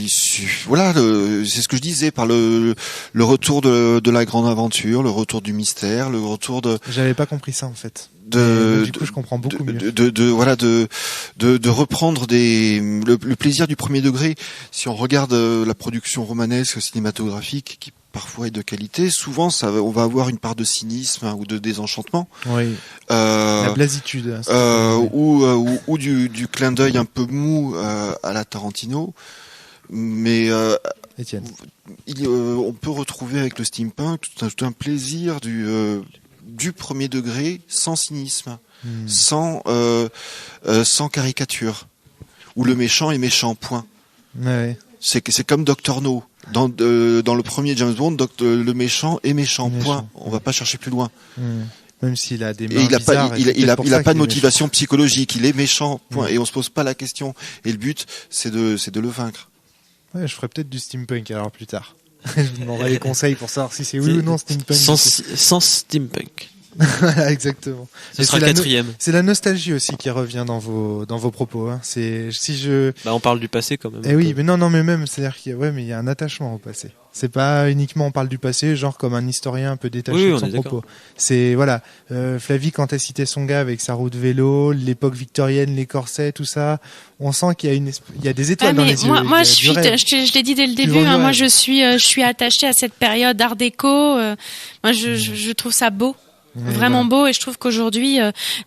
c'est ce que je disais par le retour de la grande aventure, le retour du mystère, le retour de.
J'avais pas compris ça en fait. Du coup, je comprends beaucoup mieux.
De reprendre le plaisir du premier degré. Si on regarde la production romanesque cinématographique qui parfois est de qualité, souvent on va avoir une part de cynisme ou de désenchantement.
Oui. La blasitude.
Ou du clin d'œil un peu mou à la Tarantino. Mais
Étienne.
On peut retrouver avec le steampunk tout un plaisir du premier degré, sans cynisme, sans caricature, où le méchant est méchant, point.
Ouais.
C'est comme Dr No. Dans le premier James Bond, le méchant est méchant, point. On va pas chercher plus loin.
Même s'il a des mains
et
bizarres.
Il a pas de motivation psychologique. Il est méchant, point. Et on se pose pas la question. Et le but, c'est de le vaincre.
Ouais, je ferai peut-être du steampunk alors plus tard. Je vous demanderai des conseils pour savoir si c'est oui ou non steampunk.
Sans steampunk.
Voilà, exactement.
Ce sera le quatrième.
C'est la nostalgie aussi qui revient dans vos propos. Hein.
On parle du passé quand même.
Eh oui, mais non, mais même, c'est-à-dire mais il y a un attachement au passé. C'est pas uniquement on parle du passé, genre comme un historien un peu détaché de son propos. C'est voilà, Flavie quand elle citait son gars avec sa roue de vélo, l'époque victorienne, les corsets, tout ça, on sent qu'il y a des étoiles dans les yeux.
Moi, je l'ai dit dès le début. Moi, je suis attachée à cette période art déco. Moi, je trouve ça beau. Vraiment beau, et je trouve qu'aujourd'hui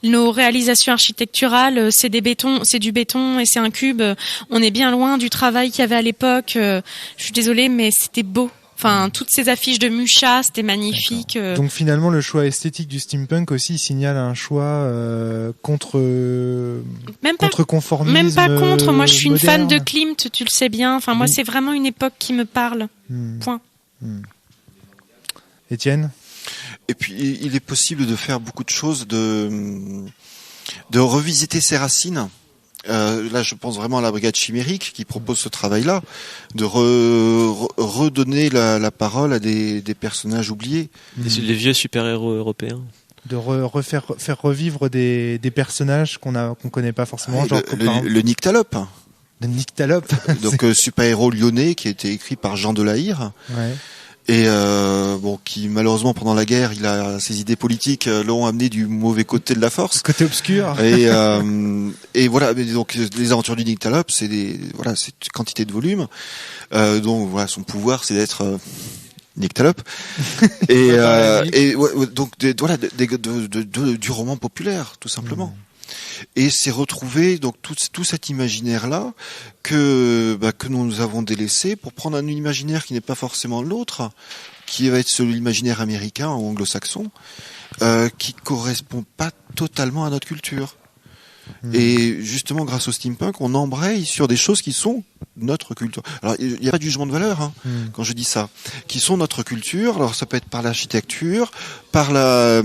nos réalisations architecturales c'est du béton et c'est un cube. On est bien loin du travail qu'il y avait à l'époque. Je suis désolée, mais c'était beau. Enfin, toutes ces affiches de Mucha, c'était magnifique.
Donc finalement, le choix esthétique du steampunk aussi signale un choix contre-conformisme.
Même pas contre. Moi, je suis
moderne.
une fan de Klimt, tu le sais bien. Enfin, moi, c'est vraiment une époque qui me parle. Point.
Étienne ?
Et puis, il est possible de faire beaucoup de choses, de revisiter ses racines. Là, je pense vraiment à la Brigade Chimérique qui propose ce travail-là, de redonner la parole à des personnages oubliés.
Les vieux super-héros européens.
De faire revivre des personnages qu'on connaît pas forcément. Genre
le Nyctalope.
Le Nyctalope.
Donc, super-héros lyonnais qui a été écrit par Jean Delahire. Ouais. Et qui malheureusement pendant la guerre, ses idées politiques l'ont amené du mauvais côté de la force,
côté obscur.
Et voilà. Mais donc les aventures du Nyctalope, c'est une quantité de volume. Donc voilà, son pouvoir, c'est d'être Nyctalope. Donc du roman populaire, tout simplement. Et c'est retrouver donc tout cet imaginaire là que nous avons délaissé pour prendre un imaginaire qui n'est pas forcément l'autre, qui va être l'imaginaire américain ou anglo-saxon, qui correspond pas totalement à notre culture. Et justement, grâce au steampunk, on embraye sur des choses qui sont notre culture. Alors, il n'y a pas de jugement de valeur quand je dis ça. Qui sont notre culture. Alors, ça peut être par l'architecture, par l'art,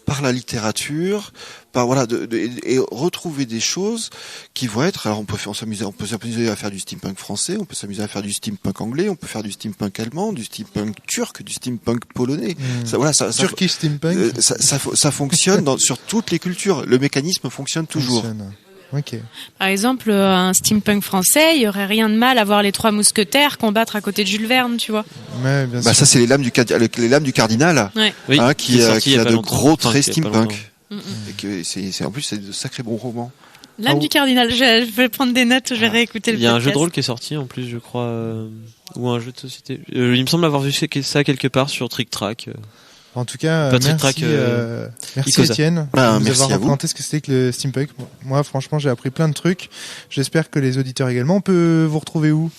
par la littérature, et retrouver des choses qui vont être. Alors, on peut s'amuser à faire du steampunk français, on peut s'amuser à faire du steampunk anglais, on peut faire du steampunk allemand, du steampunk turc, du steampunk polonais.
Turkish steampunk.
Ça fonctionne sur toutes les cultures. Le mécanisme fonctionne toujours.
Okay.
Par exemple, un steampunk français, il y aurait rien de mal à voir les trois mousquetaires combattre à côté de Jules Verne, tu vois.
Ouais, bien sûr.
Ça, c'est les lames du cardinal, qui a de gros traits steampunk. En plus, c'est de sacrés bons romans.
L'âme du cardinal. Je vais prendre des notes, je vais réécouter le podcast.
Il y a un jeu de rôle qui est sorti en plus, je crois, ou un jeu de société. Il me semble avoir vu ça quelque part sur Trick Track.
En tout cas, merci Étienne de nous avoir raconté ce que c'était que le steampunk. Moi, franchement, j'ai appris plein de trucs. J'espère que les auditeurs également. On peut vous retrouver où ?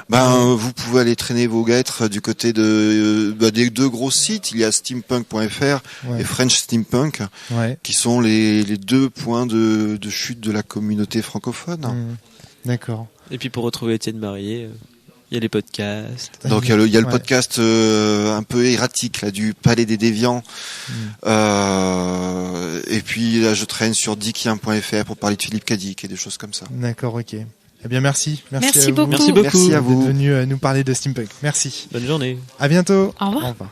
Vous pouvez aller traîner vos guêtres du côté des deux gros sites. Il y a steampunk.fr et French Steampunk, qui sont les deux points de chute de la communauté francophone.
D'accord.
Et puis pour retrouver Étienne Marié... Il y a les podcasts.
Donc il y a le podcast un peu erratique là du Palais des Déviants. Et puis là je traîne sur dickien.fr pour parler de Philippe Cadic et des choses comme ça.
D'accord, ok. Eh bien merci
beaucoup.
Merci à vous. Merci à vous d'être venu nous parler de steampunk. Merci.
Bonne journée.
À bientôt.
Au revoir.
Au revoir.